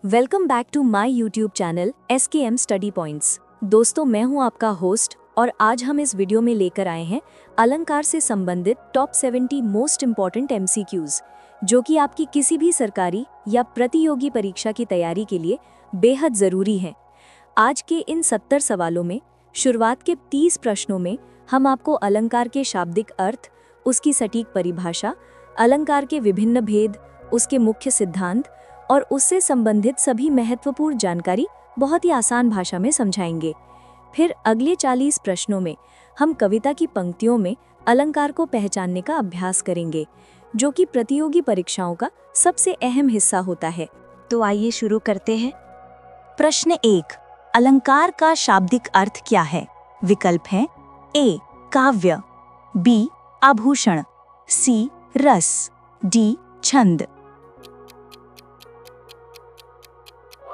Welcome back to my YouTube channel SKM study points. दोस्तों, मैं हूं आपका होस्ट और आज हम इस वीडियो में लेकर आए हैं अलंकार से संबंधित टॉप 70 मोस्ट इम्पॉर्टेंट MCQs, जो कि आपकी किसी भी सरकारी या प्रतियोगी परीक्षा की तैयारी के लिए बेहद ज़रूरी हैं। आज के इन 70 सवालों में शुरुआत के 30 प्रश्नों में हम आपको अलंकार के शाब्दिक अर्थ, उसकी सटीक परिभाषा, अलंकार के विभिन्न भेद, उसके मुख्य सिद्धांत और उससे संबंधित सभी महत्वपूर्ण जानकारी बहुत ही आसान भाषा में समझाएंगे। फिर अगले 40 प्रश्नों में हम कविता की पंक्तियों में अलंकार को पहचानने का अभ्यास करेंगे, जो कि प्रतियोगी परीक्षाओं का सबसे अहम हिस्सा होता है। तो आइए शुरू करते हैं। प्रश्न 1, अलंकार का शाब्दिक अर्थ क्या है? विकल्प हैं ए काव्य, बी आभूषण, सी रस, डी छंद।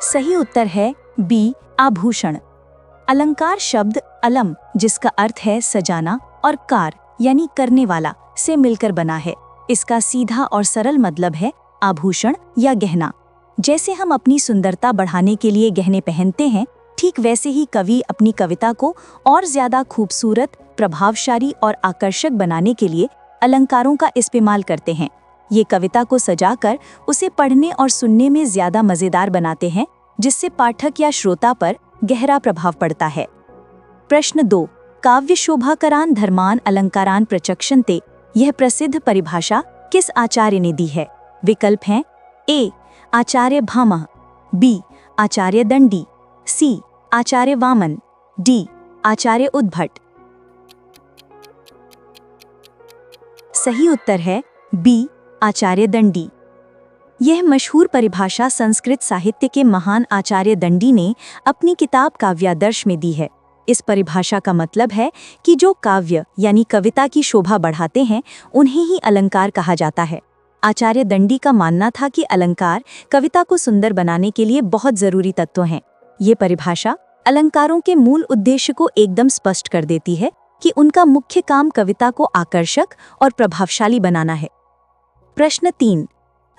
सही उत्तर है बी आभूषण। अलंकार शब्द अलम, जिसका अर्थ है सजाना, और कार यानी करने वाला से मिलकर बना है। इसका सीधा और सरल मतलब है आभूषण या गहना। जैसे हम अपनी सुंदरता बढ़ाने के लिए गहने पहनते हैं, ठीक वैसे ही कवि अपनी कविता को और ज्यादा खूबसूरत, प्रभावशाली और आकर्षक बनाने के लिए अलंकारों का इस्तेमाल करते हैं। ये कविता को सजाकर उसे पढ़ने और सुनने में ज्यादा मजेदार बनाते हैं, जिससे पाठक या श्रोता पर गहरा प्रभाव पड़ता है। प्रश्न 2, काव्य शोभाकरान धर्मान अलंकारान प्रचक्षन्ते, यह प्रसिद्ध परिभाषा किस आचार्य ने दी है? विकल्प हैं ए आचार्य भामह, बी आचार्य दंडी, सी आचार्य वामन, डी आचार्य उद्भट। सही उत्तर है बी आचार्य दंडी। यह मशहूर परिभाषा संस्कृत साहित्य के महान आचार्य दंडी ने अपनी किताब काव्यादर्श में दी है। इस परिभाषा का मतलब है कि जो काव्य यानी कविता की शोभा बढ़ाते हैं, उन्हें ही अलंकार कहा जाता है। आचार्य दंडी का मानना था कि अलंकार कविता को सुंदर बनाने के लिए बहुत जरूरी तत्व हैं। ये परिभाषा अलंकारों के मूल उद्देश्य को एकदम स्पष्ट कर देती है कि उनका मुख्य काम कविता को आकर्षक और प्रभावशाली बनाना है। प्रश्न 3,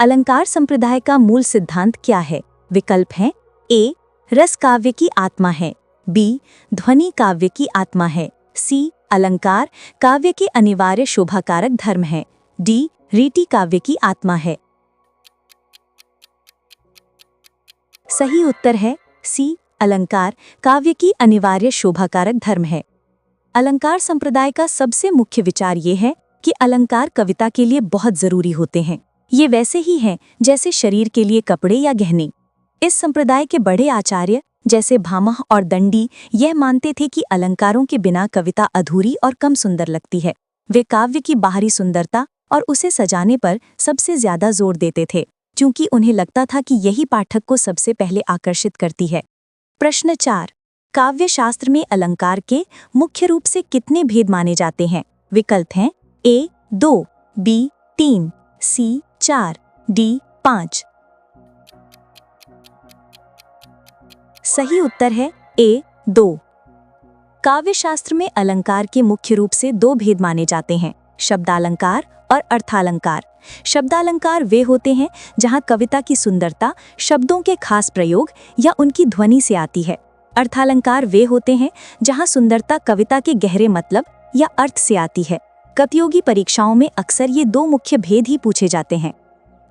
अलंकार संप्रदाय का मूल सिद्धांत क्या है? विकल्प हैं ए रस काव्य की आत्मा है, बी ध्वनि काव्य की आत्मा है, सी अलंकार काव्य के अनिवार्य शोभाकारक धर्म है, डी रीति काव्य की आत्मा है। सही उत्तर है सी अलंकार काव्य की अनिवार्य शोभाकारक धर्म है। अलंकार संप्रदाय का सबसे मुख्य विचार ये है कि अलंकार कविता के लिए बहुत जरूरी होते हैं। ये वैसे ही हैं जैसे शरीर के लिए कपड़े या गहने। इस संप्रदाय के बड़े आचार्य जैसे भामह और दंडी यह मानते थे कि अलंकारों के बिना कविता अधूरी और कम सुंदर लगती है। वे काव्य की बाहरी सुंदरता और उसे सजाने पर सबसे ज्यादा जोर देते थे, क्योंकि उन्हें लगता था कि यही पाठक को सबसे पहले आकर्षित करती है। प्रश्न 4, काव्य शास्त्र में अलंकार के मुख्य रूप से कितने भेद माने जाते हैं? विकल्प हैं ए 2, बी 3, सी 4, डी 5। सही उत्तर है ए 2। काव्य शास्त्र में अलंकार के मुख्य रूप से 2 भेद माने जाते हैं, शब्दालंकार और अर्थालंकार। शब्दालंकार वे होते हैं जहां कविता की सुंदरता शब्दों के खास प्रयोग या उनकी ध्वनि से आती है। अर्थालंकार वे होते हैं जहां सुंदरता कविता के गहरे मतलब या अर्थ से आती है। प्रतियोगी परीक्षाओं में अक्सर ये 2 मुख्य भेद ही पूछे जाते हैं।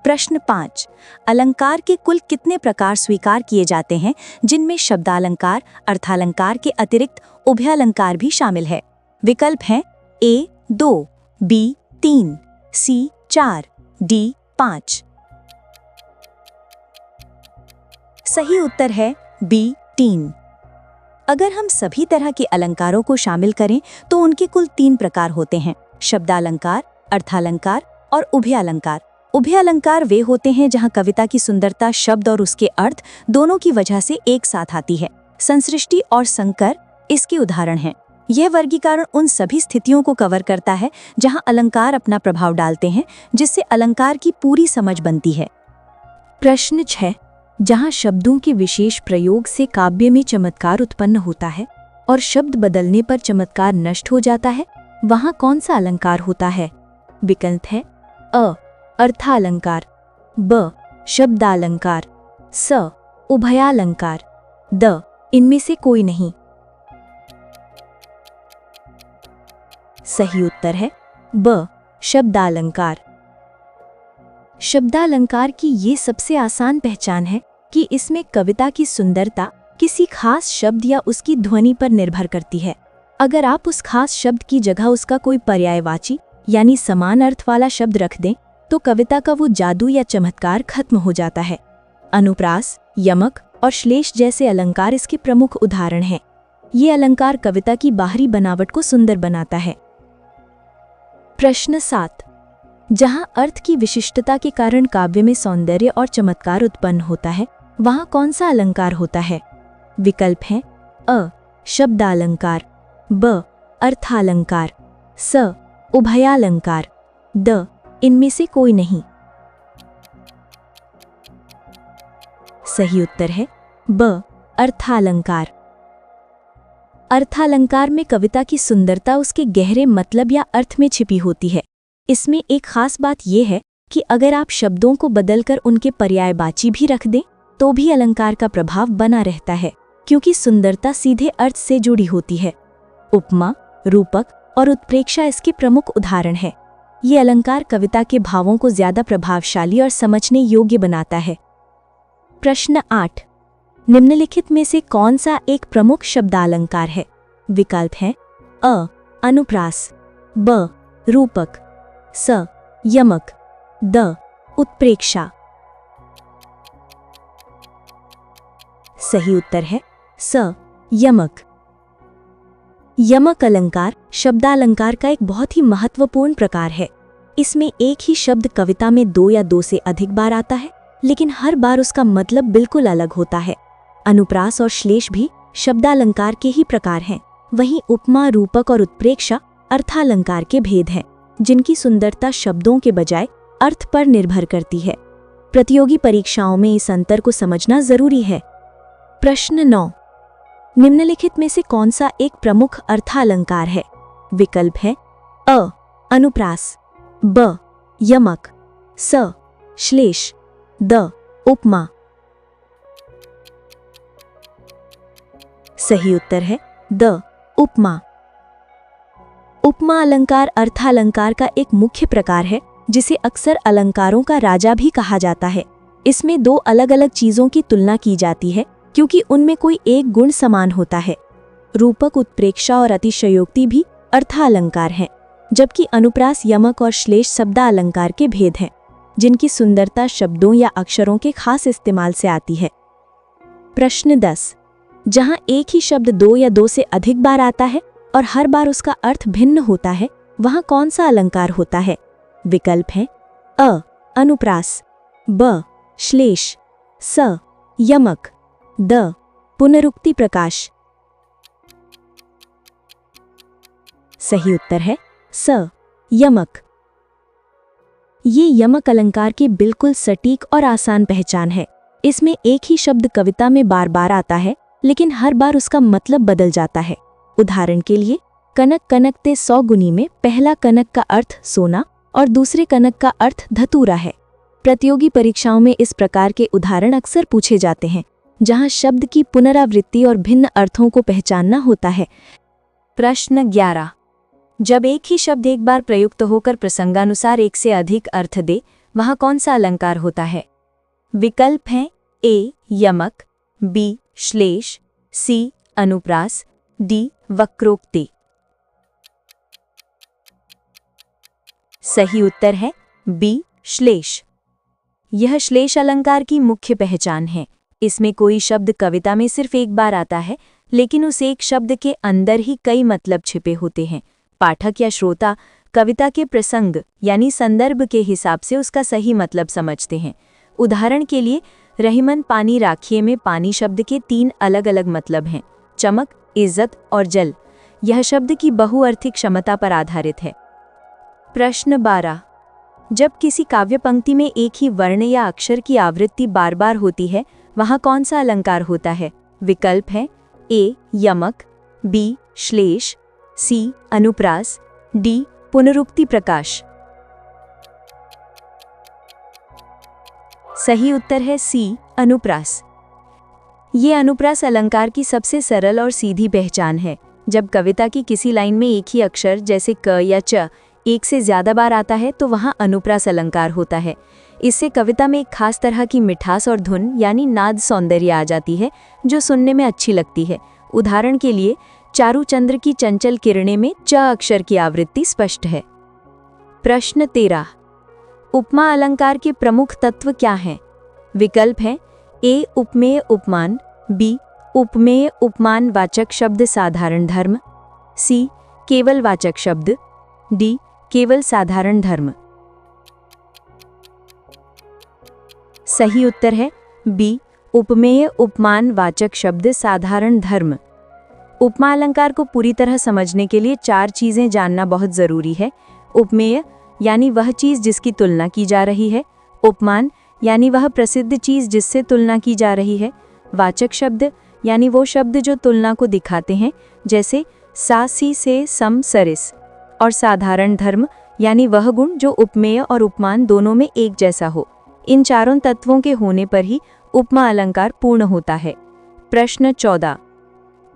प्रश्न 5, अलंकार के कुल कितने प्रकार स्वीकार किए जाते हैं, जिनमें शब्दालंकार, अर्थालंकार के अतिरिक्त उभयालंकार भी शामिल है? विकल्प हैं ए 2, बी 3, सी 4, डी 5। सही उत्तर है बी 3। अगर हम सभी तरह के अलंकारों को शामिल करें तो उनके कुल 3 प्रकार होते हैं, शब्दालंकार, अर्थालंकार और उभयालंकार। उभयालंकार वे होते हैं जहां कविता की सुंदरता शब्द और उसके अर्थ दोनों की वजह से एक साथ आती है। संसृष्टि और संकर इसके उदाहरण हैं। यह वर्गीकरण उन सभी स्थितियों को कवर करता है जहां अलंकार अपना प्रभाव डालते हैं, जिससे अलंकार की पूरी समझ बनती है। प्रश्न 6, जहां शब्दों के विशेष प्रयोग से काव्य में चमत्कार उत्पन्न होता है और शब्द बदलने पर चमत्कार नष्ट हो जाता है, वहां कौन सा अलंकार होता है? विकल्प है अ अर्थालंकार, ब शब्दालंकार, स उभयालंकार। द, इनमें से कोई नहीं। सही उत्तर है ब, शब्दालंकार। शब्दालंकार की ये सबसे आसान पहचान है कि इसमें कविता की सुंदरता किसी खास शब्द या उसकी ध्वनि पर निर्भर करती है। अगर आप उस खास शब्द की जगह उसका कोई पर्यायवाची यानी समान अर्थ वाला शब्द रख दें तो कविता का वो जादू या चमत्कार खत्म हो जाता है। अनुप्रास, यमक और श्लेष जैसे अलंकार इसके प्रमुख उदाहरण हैं। ये अलंकार कविता की बाहरी बनावट को सुंदर बनाता है। प्रश्न 7। जहां अर्थ की विशिष्टता के कारण काव्य में सौंदर्य और चमत्कार उत्पन्न होता है, वहां कौन सा अलंकार होता है? विकल्प हैं अ, शब्दालंकार, ब, अर्थालंकार, स, उभयालंकार, द, इनमें से कोई नहीं। सही उत्तर है ब, अर्थालंकार। अर्थालंकार में कविता की सुंदरता उसके गहरे मतलब या अर्थ में छिपी होती है। इसमें एक खास बात यह है कि अगर आप शब्दों को बदलकर उनके पर्यायवाची भी रख दें तो भी अलंकार का प्रभाव बना रहता है, क्योंकि सुंदरता सीधे अर्थ से जुड़ी होती है। उपमा, रूपक और उत्प्रेक्षा इसके प्रमुख उदाहरण हैं। ये अलंकार कविता के भावों को ज्यादा प्रभावशाली और समझने योग्य बनाता है। प्रश्न 8। निम्नलिखित में से कौन सा एक प्रमुख शब्दालंकार है? विकल्प हैं अ, अनुप्रास, ब, रूपक, स, यमक, द, उत्प्रेक्षा। सही उत्तर है स, यमक। यमक अलंकार शब्दालंकार का एक बहुत ही महत्वपूर्ण प्रकार है। इसमें एक ही शब्द कविता में 2 या 2 से अधिक बार आता है, लेकिन हर बार उसका मतलब बिल्कुल अलग होता है। अनुप्रास और श्लेष भी शब्दालंकार के ही प्रकार हैं। वहीं उपमा, रूपक और उत्प्रेक्षा अर्थालंकार के भेद हैं, जिनकी सुंदरता शब्दों के बजाय अर्थ पर निर्भर करती है। प्रतियोगी परीक्षाओं में इस अंतर को समझना जरूरी है। प्रश्न 9। निम्नलिखित में से कौन सा एक प्रमुख अर्थालंकार है? विकल्प है अ, अनुप्रास, ब, यमक, स, श्लेष, द, उपमा। सही उत्तर है द, उपमा। उपमा अलंकार अर्थालंकार का एक मुख्य प्रकार है, जिसे अक्सर अलंकारों का राजा भी कहा जाता है। इसमें 2 अलग अलग चीजों की तुलना की जाती है, क्योंकि उनमें कोई एक गुण समान होता है। रूपक, उत्प्रेक्षा और अतिशयोक्ति भी अर्थालंकार हैं, जबकि अनुप्रास, यमक और श्लेष शब्दालंकार के भेद हैं, जिनकी सुंदरता शब्दों या अक्षरों के खास इस्तेमाल से आती है। प्रश्न 10। जहां एक ही शब्द 2 या 2 से अधिक बार आता है और हर बार उसका अर्थ भिन्न होता है, वहां कौन सा अलंकार होता है? विकल्प हैं अ, अनुप्रास, ब, श्लेष, स, यमक, द, पुनरुक्ति प्रकाश। सही उत्तर है स, यमक। ये यमक अलंकार की बिल्कुल सटीक और आसान पहचान है। इसमें एक ही शब्द कविता में बार बार आता है, लेकिन हर बार उसका मतलब बदल जाता है। उदाहरण के लिए, कनक कनकते 100 गुनी में पहला कनक का अर्थ सोना और दूसरे कनक का अर्थ धतूरा है। प्रतियोगी परीक्षाओं में इस प्रकार के उदाहरण अक्सर पूछे जाते हैं, जहां शब्द की पुनरावृत्ति और भिन्न अर्थों को पहचानना होता है। प्रश्न 11। जब एक ही शब्द एक बार प्रयुक्त होकर प्रसंगानुसार एक से अधिक अर्थ दे, वहां कौन सा अलंकार होता है? विकल्प हैं ए, यमक, बी, श्लेष, सी, अनुप्रास, डी, वक्रोक्ति। सही उत्तर है बी, श्लेष। यह श्लेष अलंकार की मुख्य पहचान है। इसमें कोई शब्द कविता में सिर्फ एक बार आता है, लेकिन उस एक शब्द के अंदर ही कई मतलब छिपे होते हैं। पाठक या श्रोता कविता के प्रसंग यानी संदर्भ के हिसाब से उसका सही मतलब समझते हैं। उदाहरण के लिए, रहीमन पानी राखिए में पानी शब्द के 3 अलग अलग मतलब हैं, चमक, इज्जत और जल। यह शब्द की बहुअर्थी क्षमता पर आधारित है। प्रश्न 12। जब किसी काव्य पंक्ति में एक ही वर्ण या अक्षर की आवृत्ति बार बार होती है, वहां कौन सा अलंकार होता है? विकल्प है ए, यमक, बी, श्लेष, सी, अनुप्रास, डी, पुनरुक्ति प्रकाश। सही उत्तर है सी, अनुप्रास। ये अनुप्रास अलंकार की सबसे सरल और सीधी पहचान है। जब कविता की किसी लाइन में एक ही अक्षर जैसे क या च एक से ज्यादा बार आता है तो वहाँ अनुप्रास अलंकार होता है। इससे कविता में एक खास तरह की मिठास और धुन यानी नाद सौंदर्य आ जाती है जो सुनने में अच्छी लगती है। उदाहरण के लिए चारुचंद्र की चंचल किरणें में च अक्षर की आवृत्ति स्पष्ट है। प्रश्न 13। उपमा अलंकार के प्रमुख तत्व क्या हैं? विकल्प हैं ए उपमेय उपमान, बी उपमेय उपमान वाचक शब्द साधारण धर्म, सी केवल वाचक शब्द, डी केवल साधारण धर्म। सही उत्तर है बी उपमेय उपमान वाचक शब्द साधारण धर्म। उपमा अलंकार को पूरी तरह समझने के लिए 4 चीजें जानना बहुत जरूरी है। उपमेय यानी वह चीज जिसकी तुलना की जा रही है, उपमान यानी वह प्रसिद्ध चीज जिससे तुलना की जा रही है, वाचक शब्द यानी वो शब्द जो तुलना को दिखाते हैं जैसे सा सी से सम सरिस, और साधारण धर्म यानी वह गुण जो उपमेय और उपमान दोनों में एक जैसा हो। इन चारों तत्वों के होने पर ही उपमा अलंकार पूर्ण होता है। प्रश्न 14।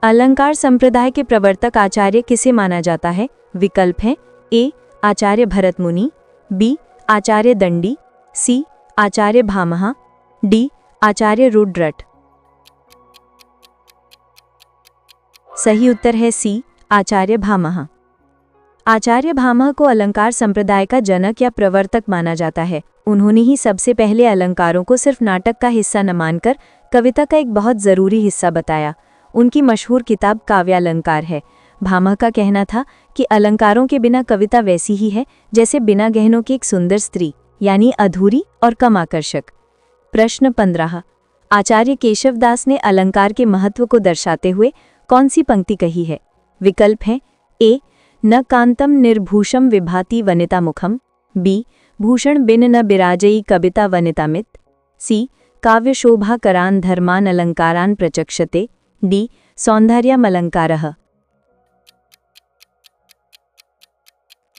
अलंकार संप्रदाय के प्रवर्तक आचार्य किसे माना जाता है? विकल्प हैं ए आचार्य भरत मुनि, बी आचार्य दंडी, सी आचार्य भामह, डी आचार्य रुद्रट। सही उत्तर है सी आचार्य भामह। आचार्य भामह को अलंकार संप्रदाय का जनक या प्रवर्तक माना जाता है। उन्होंने ही सबसे पहले अलंकारों को सिर्फ नाटक का हिस्सा न मानकर कविता का एक बहुत जरूरी हिस्सा बताया। उनकी मशहूर किताब काव्यालंकार है। भामह का कहना था कि अलंकारों के बिना कविता वैसी ही है जैसे बिना गहनों की एक सुंदर स्त्री, यानी अधूरी और कम आकर्षक। प्रश्न 15। आचार्य केशवदास ने अलंकार के महत्व को दर्शाते हुए कौन सी पंक्ति कही है? विकल्प हैं ए न कांतम निर्भूषम विभाति वनिता मुखम, बी भूषण बिन न बिराजई कविता वनितामित, सी काव्य शोभा करान धर्मान अलंकारान प्रचक्षते, डी सौंदर्यम अलंकारः।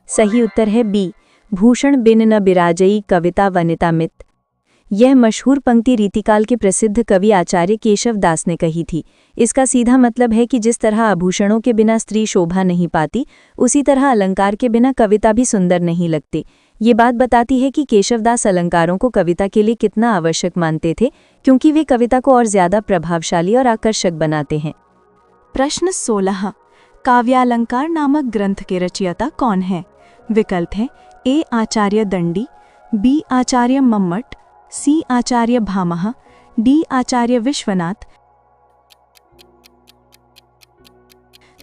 सही उत्तर है बी भूषण बिन न बिराजई कविता वनितामित। यह मशहूर पंक्ति रीतिकाल के प्रसिद्ध कवि आचार्य केशवदास ने कही थी। इसका सीधा मतलब है कि जिस तरह आभूषणों के बिना स्त्री शोभा नहीं पाती, उसी तरह अलंकार के बिना कविता भी सुंदर नहीं लगती। ये बात बताती है कि केशवदास अलंकारों को कविता के लिए कितना आवश्यक मानते थे, क्योंकि वे कविता को और ज्यादा प्रभावशाली और आकर्षक बनाते हैं। प्रश्न 16। काव्यालंकार नामक ग्रंथ के रचयिता कौन है? विकल्प हैं ए आचार्य दंडी, बी आचार्य मम्मट, सी आचार्य भामह, डी आचार्य विश्वनाथ।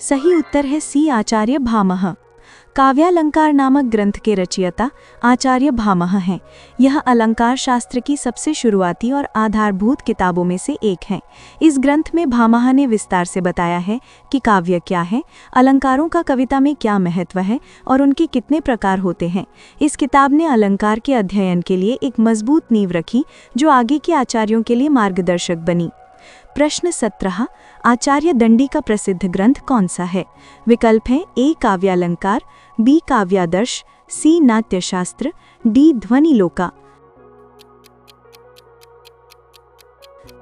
सही उत्तर है सी आचार्य भामह। काव्यालंकार नामक ग्रंथ के रचयिता आचार्य भामह हैं। यह अलंकार शास्त्र की सबसे शुरुआती और आधारभूत किताबों में से एक है। इस ग्रंथ में भामह ने विस्तार से बताया है कि काव्य क्या है, अलंकारों का कविता में क्या महत्व है और उनके कितने प्रकार होते हैं। इस किताब ने अलंकार के अध्ययन के लिए एक मजबूत नींव रखी जो आगे के आचार्यों के लिए मार्गदर्शक बनी। प्रश्न 17। आचार्य दंडी का प्रसिद्ध ग्रंथ कौन सा है? विकल्प हैं ए काव्यालंकार, बी काव्यादर्श, सी नाट्यशास्त्र, डी ध्वनिलोका।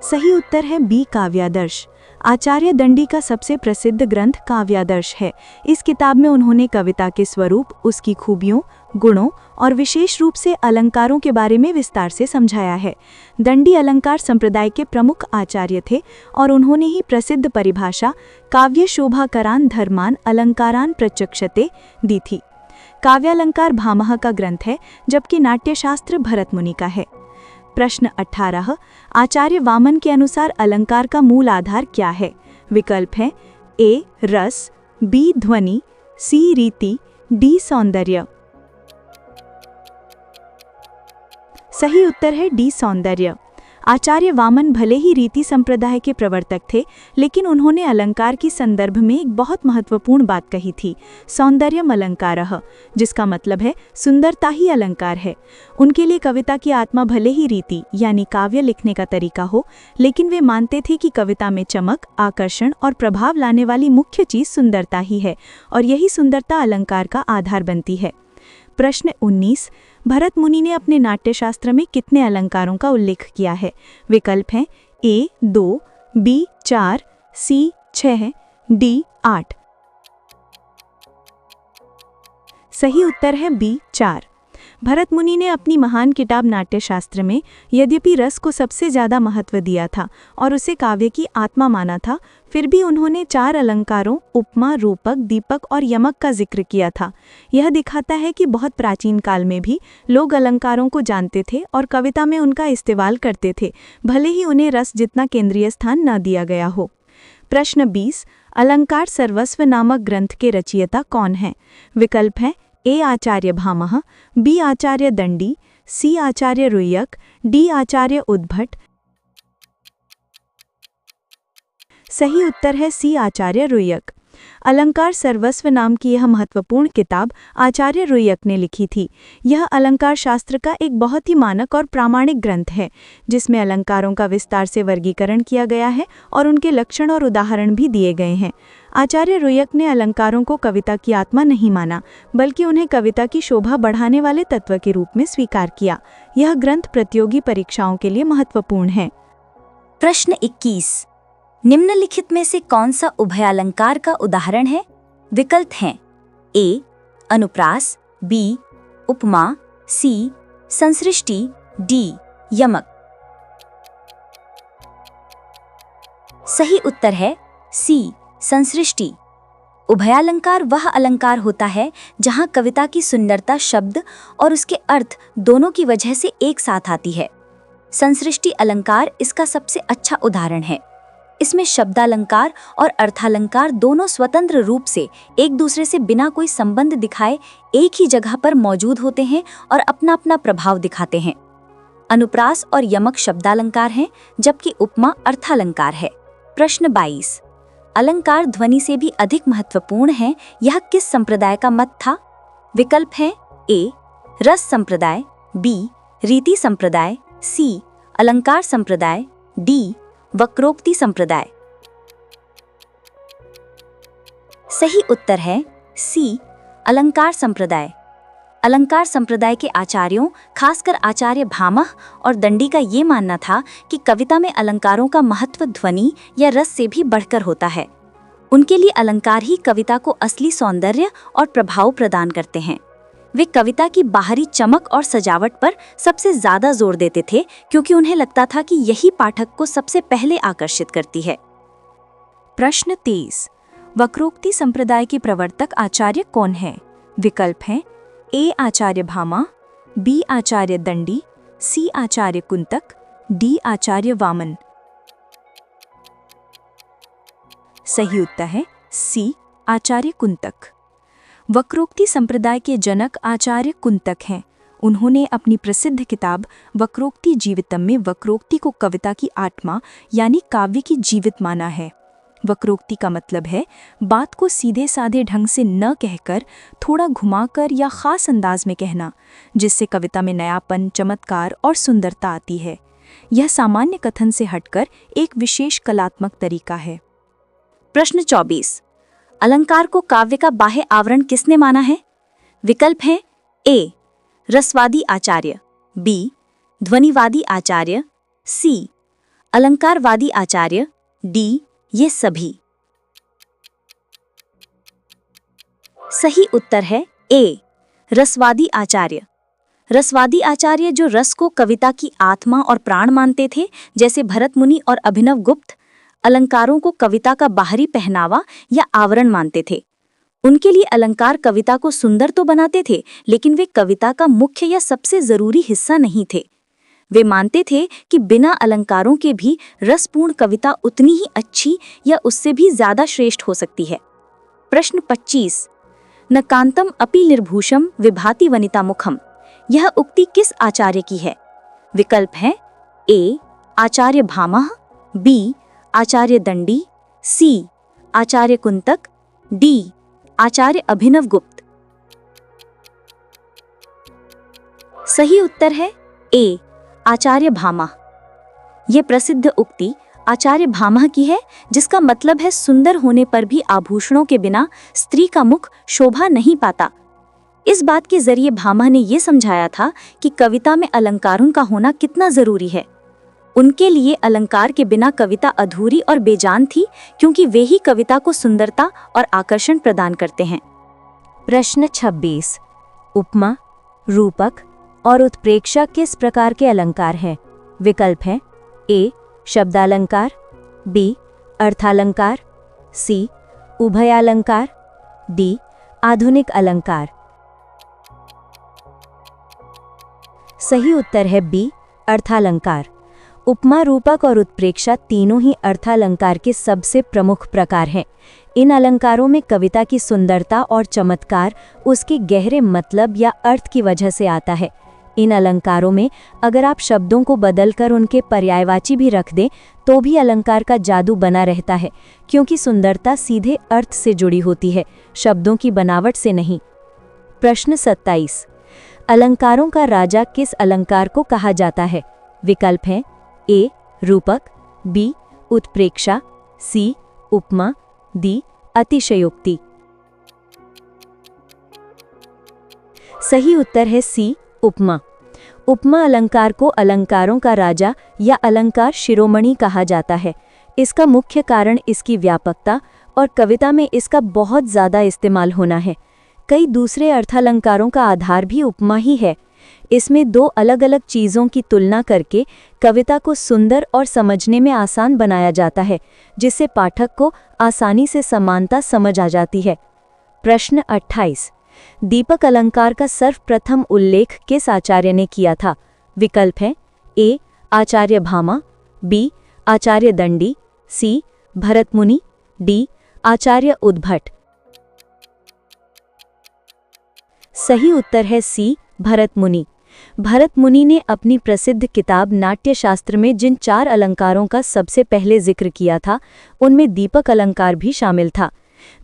सही उत्तर है बी काव्यादर्श। आचार्य दंडी का सबसे प्रसिद्ध ग्रंथ काव्यादर्श है। इस किताब में उन्होंने कविता के स्वरूप, उसकी खूबियों, गुणों और विशेष रूप से अलंकारों के बारे में विस्तार से समझाया है। दंडी अलंकार संप्रदाय के प्रमुख आचार्य थे और उन्होंने ही प्रसिद्ध परिभाषा काव्य शोभा करान धर्मान अलंकारान प्रचक्षते दी थी। काव्यालंकार भामह का ग्रंथ है, जबकि नाट्यशास्त्र भरत मुनि का है। प्रश्न 18। आचार्य वामन के अनुसार अलंकार का मूल आधार क्या है? विकल्प हैं ए रस, बी ध्वनि, सी रीति, डी सौंदर्य। सही उत्तर है डी सौंदर्य। आचार्य वामन भले ही रीति संप्रदाय के प्रवर्तक थे, लेकिन उन्होंने अलंकार की संदर्भ में एक बहुत महत्वपूर्ण बात कही थी, सौंदर्यम अलंकारः, जिसका मतलब है सुंदरता ही अलंकार है। उनके लिए कविता की आत्मा भले ही रीति यानी काव्य लिखने का तरीका हो, लेकिन वे मानते थे कि कविता में चमक, आकर्षण और प्रभाव लाने वाली मुख्य चीज सुंदरता ही है और यही सुंदरता अलंकार का आधार बनती है। प्रश्न 19। भरत मुनि ने अपने नाट्यशास्त्र में कितने अलंकारों का उल्लेख किया है? विकल्प हैं ए 2, बी 4, सी 6, डी 8। सही उत्तर है बी 4। भरत मुनि ने अपनी महान किताब नाट्यशास्त्र में यद्यपि रस को सबसे ज्यादा महत्व दिया था और उसे काव्य की आत्मा माना था, फिर भी उन्होंने 4 अलंकारों उपमा, रूपक, दीपक और यमक का जिक्र किया था। यह दिखाता है कि बहुत प्राचीन काल में भी लोग अलंकारों को जानते थे और कविता में उनका इस्तेमाल करते थे, भले ही उन्हें रस जितना केंद्रीय स्थान न दिया गया हो। प्रश्न 20, अलंकार सर्वस्व नामक ग्रंथ के रचयिता कौन हैं? विकल्प है ए आचार्य भामह, बी आचार्य दंडी, सी आचार्य रुय्यक, डी आचार्य उद्भट। सही उत्तर है सी आचार्य रुय्यक। अलंकार सर्वस्व नाम की यह महत्वपूर्ण किताब आचार्य रुय्यक ने लिखी थी। यह अलंकार शास्त्र का एक बहुत ही मानक और प्रामाणिक ग्रंथ है, जिसमें अलंकारों का विस्तार से वर्गीकरण किया गया है और उनके लक्षण और उदाहरण भी दिए गए हैं। आचार्य रुय्यक ने अलंकारों को कविता की आत्मा नहीं माना, बल्कि उन्हें कविता की शोभा बढ़ाने वाले तत्व के रूप में स्वीकार किया। यह ग्रंथ प्रतियोगी परीक्षाओं के लिए महत्वपूर्ण है। प्रश्न 21, निम्नलिखित में से कौन सा उभयालंकार का उदाहरण है? विकल्प हैं ए अनुप्रास, बी उपमा, सी संसृष्टि, डी यमक। सही उत्तर है सी संसृष्टि। उभयालंकार वह अलंकार होता है जहां कविता की सुंदरता शब्द और उसके अर्थ दोनों की वजह से एक साथ आती है। संसृष्टि अलंकार इसका सबसे अच्छा उदाहरण है। इसमें शब्दालंकार और अर्थालंकार दोनों स्वतंत्र रूप से एक दूसरे से बिना कोई संबंध दिखाए एक ही जगह पर मौजूद होते हैं और अपना अपना प्रभाव दिखाते हैं। अनुप्रास और यमक शब्दालंकार हैं, जबकि उपमा अर्थालंकार है। प्रश्न 22, अलंकार ध्वनि से भी अधिक महत्वपूर्ण है, यह किस संप्रदाय का मत था? विकल्प है ए रस संप्रदाय, बी रीति संप्रदाय, सी अलंकार संप्रदाय, डी वक्रोक्ति संप्रदाय। सही उत्तर है सी अलंकार संप्रदाय। अलंकार संप्रदाय के आचार्यों, खासकर आचार्य भामह और दंडी का ये मानना था कि कविता में अलंकारों का महत्व ध्वनि या रस से भी बढ़कर होता है। उनके लिए अलंकार ही कविता को असली सौंदर्य और प्रभाव प्रदान करते हैं। वे कविता की बाहरी चमक और सजावट पर सबसे ज्यादा जोर देते थे, क्योंकि उन्हें लगता था कि यही पाठक को सबसे पहले आकर्षित करती है। प्रश्न 23, वक्रोक्ति संप्रदाय के प्रवर्तक आचार्य कौन है? विकल्प हैं ए आचार्य भामा, बी आचार्य दंडी, सी आचार्य कुंतक, डी आचार्य वामन। सही उत्तर है सी आचार्य कुंतक। वक्रोक्ति संप्रदाय के जनक आचार्य कुंतक हैं। उन्होंने अपनी प्रसिद्ध किताब वक्रोक्ति जीवितम में वक्रोक्ति को कविता की आत्मा यानी काव्य की जीवित माना है। वक्रोक्ति का मतलब है बात को सीधे साधे ढंग से न कहकर थोड़ा घुमाकर या खास अंदाज में कहना, जिससे कविता में नयापन, चमत्कार और सुंदरता आती है। यह सामान्य कथन से हटकर एक विशेष कलात्मक तरीका है। प्रश्न 24, अलंकार को काव्य का बाह्य आवरण किसने माना है? विकल्प हैं ए रसवादी आचार्य, बी ध्वनिवादी आचार्य, सी अलंकारवादी आचार्य, डी ये सभी। सही उत्तर है ए रसवादी आचार्य। रसवादी आचार्य जो रस को कविता की आत्मा और प्राण मानते थे, जैसे भरत मुनि और अभिनव गुप्त, अलंकारों को कविता का बाहरी पहनावा या आवरण मानते थे। उनके लिए अलंकार कविता को सुंदर तो बनाते थे, लेकिन वे कविता का मुख्य या सबसे जरूरी हिस्सा नहीं थे। वे मानते थे कि बिना अलंकारों के भी रसपूर्ण कविता उतनी ही अच्छी या उससे भी ज्यादा श्रेष्ठ हो सकती है। प्रश्न 25, न कांतम अपि निर्भूषम विभाति वनिता मुखम, यह उक्ति किस आचार्य की है? विकल्प हैं ए आचार्य भामह, बी आचार्य दंडी, सी आचार्य कुंतक, डी आचार्य अभिनव गुप्त। सही उत्तर है ए आचार्य भामह। यह प्रसिद्ध उक्ति आचार्य भामह की है, जिसका मतलब है सुंदर होने पर भी आभूषणों के बिना स्त्री का मुख शोभा नहीं पाता। इस बात के जरिए भामह ने यह समझाया था कि कविता में अलंकारों का होना कितना जरूरी है। उनके लिए अलंकार के बिना कविता अधूरी और बेजान थी, क्योंकि वे ही कविता को सुंदरता और आकर्षण प्रदान करते हैं। प्रश्न 26। उपमा, रूपक और उत्प्रेक्षा किस प्रकार के अलंकार हैं? विकल्प हैं ए. शब्दालंकार, बी. अर्थालंकार, सी. उभयालंकार, डी. आधुनिक अलंकार। सही उत्तर है बी. अर्थालंकार। उपमा, रूपक और उत्प्रेक्षा तीनों ही अर्थालंकार के सबसे प्रमुख प्रकार हैं। इन अलंकारों में कविता की सुंदरता और चमत्कार उसके गहरे मतलब या अर्थ की वजह से आता है। इन अलंकारों में अगर आप शब्दों को बदलकर उनके पर्यायवाची भी रख दें तो भी अलंकार का जादू बना रहता है, क्योंकि सुंदरता सीधे अर्थ से जुड़ी होती है, शब्दों की बनावट से नहीं। प्रश्न 27। अलंकारों का राजा किस अलंकार को कहा जाता है? विकल्प हैं ए. रूपक, बी. उत्प्रेक्षा, सी. उपमा, डी. अतिशयोक्ति। सही उत्तर है सी. उपमा। उपमा अलंकार को अलंकारों का राजा या अलंकार शिरोमणि कहा जाता है। इसका मुख्य कारण इसकी व्यापकता और कविता में इसका बहुत ज़्यादा इस्तेमाल होना है। कई दूसरे अर्थालंकारों का आधार भी उपमा ही है। इसमें दो अलग अलग चीज़ों की तुलना करके कविता को सुंदर और समझने में आसान बनाया जाता है, जिससे पाठक को आसानी से समानता समझ आ जाती है। प्रश्न 28। दीपक अलंकार का सर्वप्रथम उल्लेख किस आचार्य ने किया था? विकल्प हैं ए. आचार्य भामा, बी. आचार्य दंडी, सी. भरत मुनि, डी. आचार्य उद्भट। सही उत्तर है सी. भरत मुनि। भरत मुनि ने अपनी प्रसिद्ध किताब नाट्यशास्त्र में जिन 4 अलंकारों का सबसे पहले जिक्र किया था, उनमें दीपक अलंकार भी शामिल था।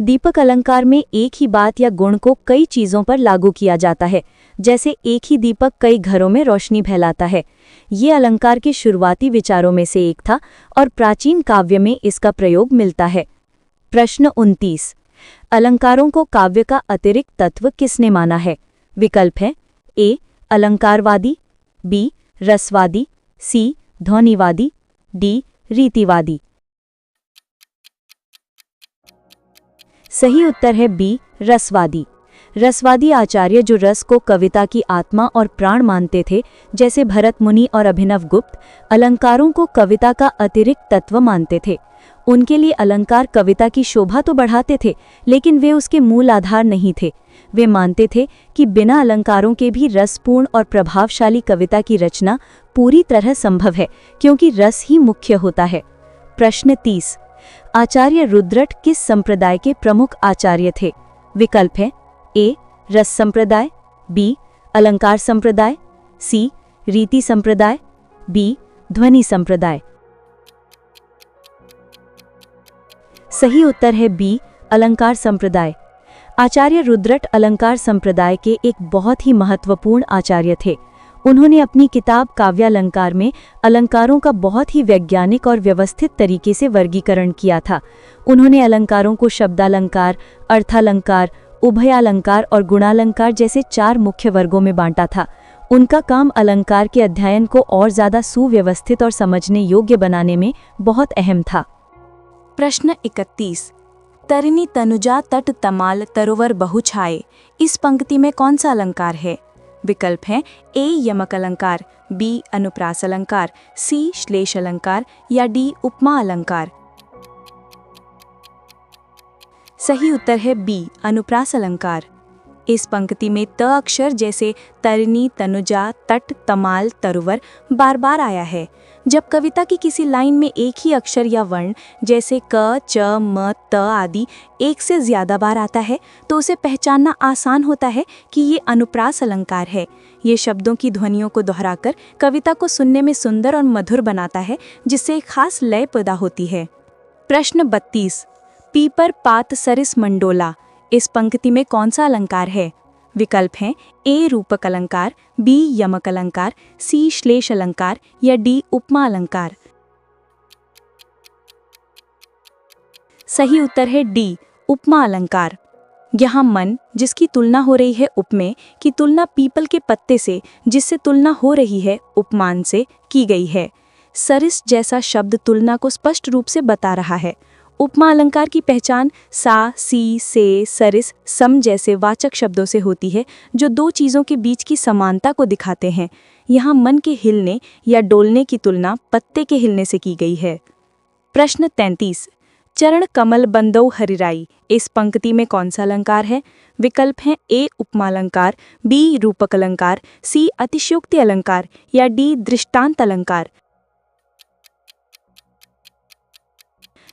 दीपक अलंकार में एक ही बात या गुण को कई चीज़ों पर लागू किया जाता है, जैसे एक ही दीपक कई घरों में रोशनी फैलाता है। ये अलंकार के शुरुआती विचारों में से एक था और प्राचीन काव्य में इसका प्रयोग मिलता है। प्रश्न 29। अलंकारों को काव्य का अतिरिक्त तत्व किसने माना है? विकल्प हैं ए. अलंकारवादी, बी. रसवादी, सी. ध्वनिवादी, डी. रीतिवादी। सही उत्तर है बी. रसवादी। रसवादी आचार्य जो रस को कविता की आत्मा और प्राण मानते थे, जैसे भरत मुनि और अभिनव गुप्त, अलंकारों को कविता का अतिरिक्त तत्व मानते थे। उनके लिए अलंकार कविता की शोभा तो बढ़ाते थे, लेकिन वे उसके मूल आधार नहीं थे। वे मानते थे कि बिना अलंकारों के भी रसपूर्ण और प्रभावशाली कविता की रचना पूरी तरह संभव है, क्योंकि रस ही मुख्य होता है। प्रश्न 30। आचार्य रुद्रट किस संप्रदाय के प्रमुख आचार्य थे? विकल्प हैं ए. रस संप्रदाय, बी. अलंकार संप्रदाय, सी. रीति संप्रदाय, बी. ध्वनि संप्रदाय। सही उत्तर है बी. अलंकार संप्रदाय। आचार्य रुद्रट अलंकार संप्रदाय के एक बहुत ही महत्वपूर्ण आचार्य थे। उन्होंने अपनी किताब काव्यालंकार में अलंकारों का बहुत ही वैज्ञानिक और व्यवस्थित तरीके से वर्गीकरण किया था। उन्होंने अलंकारों को शब्दालंकार, अर्थालंकार, उभयालंकार और गुणालंकार जैसे 4 मुख्य वर्गों में बांटा था। उनका काम अलंकार के अध्ययन को और ज़्यादा सुव्यवस्थित और समझने योग्य बनाने में बहुत अहम था। प्रश्न 31। तरिणी तनुजा तट तमाल तरोवर बहु छाए, इस पंक्ति में कौन सा अलंकार है? विकल्प हैं ए. यमक अलंकार, बी. अनुप्रास अलंकार, सी. श्लेष अलंकार या डी. उपमा अलंकार। सही उत्तर है बी. अनुप्रास अलंकार। इस पंक्ति में त अक्षर जैसे तरिणी, तनुजा, तट, तमाल, तरुवर बार बार आया है। जब कविता की किसी लाइन में एक ही अक्षर या वर्ण जैसे क, च, म, त आदि एक से ज्यादा बार आता है तो उसे पहचानना आसान होता है कि ये अनुप्रास अलंकार है। ये शब्दों की ध्वनियों को दोहराकर कविता को सुनने में सुंदर और मधुर बनाता है, जिससे एक खास लय पैदा होती है। प्रश्न 32। पीपर पात सरिस मंडोला, इस पंक्ति में कौन सा अलंकार है? विकल्प हैं ए. रूपक अलंकार, बी. यमक अलंकार, सी. श्लेष अलंकार या डी. उपमा अलंकार। सही उत्तर है डी. उपमा अलंकार। यहाँ मन, जिसकी तुलना हो रही है उपमेय की तुलना पीपल के पत्ते से, जिससे तुलना हो रही है उपमान से, की गई है। सरिस जैसा शब्द तुलना को स्पष्ट रूप से बता रहा है। उपमा अलंकार की पहचान सा, सी, से, सरिस, सम जैसे वाचक शब्दों से होती है, जो दो चीज़ों के बीच की समानता को दिखाते हैं। यहाँ मन के हिलने या डोलने की तुलना पत्ते के हिलने से की गई है। प्रश्न 33। चरण कमल बंदौ हरिराई, इस पंक्ति में कौन सा अलंकार है? विकल्प हैं ए उपमा अलंकार, बी रूपक अलंकार, सी अतिशयोक्ति अलंकार या डी दृष्टांत अलंकार।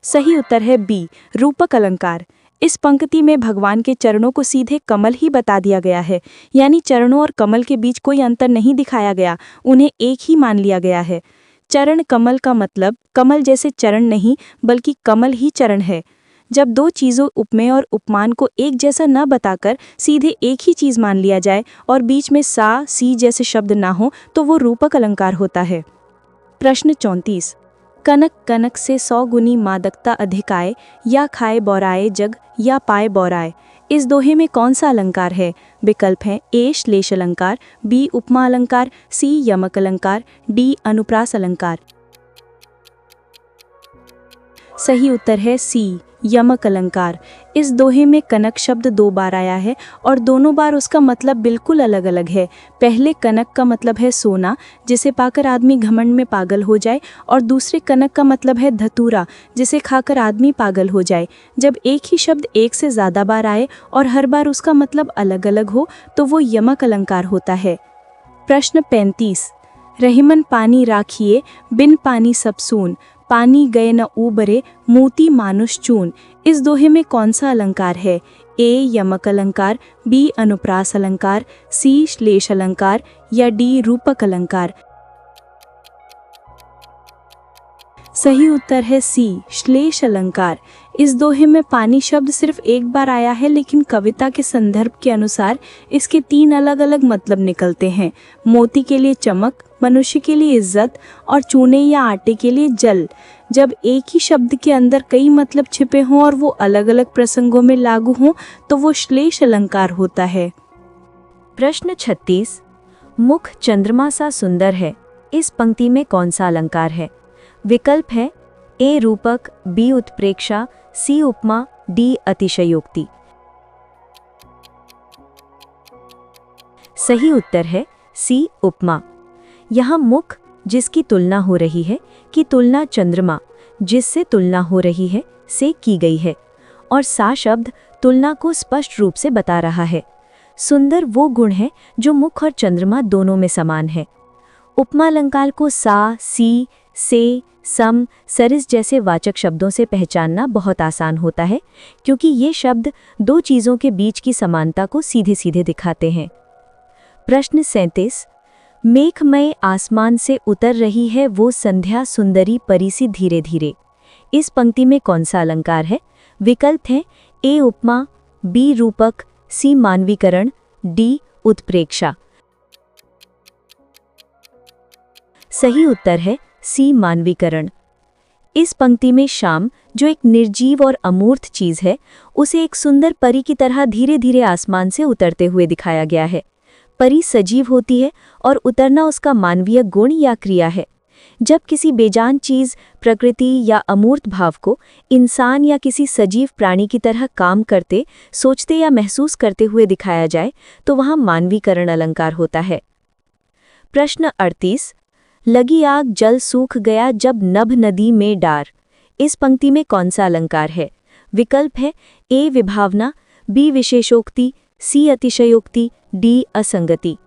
सही उत्तर है बी रूपक अलंकार। इस पंक्ति में भगवान के चरणों को सीधे कमल ही बता दिया गया है, यानी चरणों और कमल के बीच कोई अंतर नहीं दिखाया गया, उन्हें एक ही मान लिया गया है। चरण कमल का मतलब कमल जैसे चरण नहीं, बल्कि कमल ही चरण है। जब दो चीज़ों उपमेय और उपमान को एक जैसा न बताकर सीधे एक ही चीज़ मान लिया जाए और बीच में सा, सी जैसे शब्द ना हो, तो वो रूपक अलंकार होता है। प्रश्न 34। कनक कनक से 100 गुनी मादकता अधिक आए, या खाए बौराए जग या पाए बौराए, इस दोहे में कौन सा अलंकार है? विकल्प हैं ए श्लेष अलंकार, बी उपमा अलंकार, सी यमक अलंकार, डी अनुप्रास अलंकार। सही उत्तर है सी यमक अलंकार। इस दोहे में कनक शब्द 2 बार आया है और दोनों बार उसका मतलब बिल्कुल अलग अलग है। पहले कनक का मतलब है सोना, जिसे पाकर आदमी घमंड में पागल हो जाए, और दूसरे कनक का मतलब है धतूरा, जिसे खाकर आदमी पागल हो जाए। जब एक ही शब्द एक से ज़्यादा बार आए और हर बार उसका मतलब अलग अलग हो, तो वो यमक अलंकार होता है। प्रश्न 35। रहीमन पानी राखिए, बिन पानी सब सून, पानी गए न ऊबरे, मोती मानुष चून, इस दोहे में कौन सा अलंकार है? ए यमक अलंकार, बी अनुप्रास अलंकार, सी श्लेष अलंकार या डी रूपक अलंकार। सही उत्तर है सी श्लेष अलंकार। इस दोहे में पानी शब्द सिर्फ एक बार आया है, लेकिन कविता के संदर्भ के अनुसार इसके 3 अलग अलग मतलब निकलते हैं। मोती के लिए चमक, मनुष्य के लिए इज्जत और चूने या आटे के लिए जल। जब एक ही शब्द के अंदर कई मतलब छिपे हों और वो अलग अलग प्रसंगों में लागू हों, तो वो श्लेष अलंकार होता है। प्रश्न 36। मुख चंद्रमा सा सुंदर है, इस पंक्ति में कौन सा अलंकार है? विकल्प है ए रूपक, बी उत्प्रेक्षा, सी उपमा, डी अतिशयोक्ति। सही उत्तर है सी उपमा। यहाँ मुख जिसकी तुलना हो रही है की तुलना चंद्रमा जिससे तुलना हो रही है से की गई है, और सा शब्द तुलना को स्पष्ट रूप से बता रहा है। सुंदर वो गुण है जो मुख और चंद्रमा दोनों में समान है। उपमा अलंकार को सा, सी, से, सम, सरिस जैसे वाचक शब्दों से पहचानना बहुत आसान होता है, क्योंकि ये शब्द दो चीज़ों के बीच की समानता को सीधे सीधे दिखाते हैं। प्रश्न 37। मेघमय आसमान से उतर रही है वो संध्या सुंदरी परिसी धीरे धीरे, इस पंक्ति में कौन सा अलंकार है? विकल्प हैं ए उपमा, बी रूपक, सी मानवीकरण, डी उत्प्रेक्षा। सही उत्तर है सी मानवीकरण। इस पंक्ति में शाम, जो एक निर्जीव और अमूर्त चीज है, उसे एक सुंदर परी की तरह धीरे धीरे आसमान से उतरते हुए दिखाया गया है। परी सजीव होती है और उतरना उसका मानवीय गुण या क्रिया है। जब किसी बेजान चीज, प्रकृति या अमूर्त भाव को इंसान या किसी सजीव प्राणी की तरह काम करते, सोचते या महसूस करते हुए दिखाया जाए, तो वहाँ मानवीकरण अलंकार होता है। प्रश्न 38। लगी आग जल सूख गया जब नभ नदी में डार, इस पंक्ति में कौन सा अलंकार है? विकल्प है ए विभावना, बी विशेषोक्ति, सी अतिशयोक्ति, डी असंगति।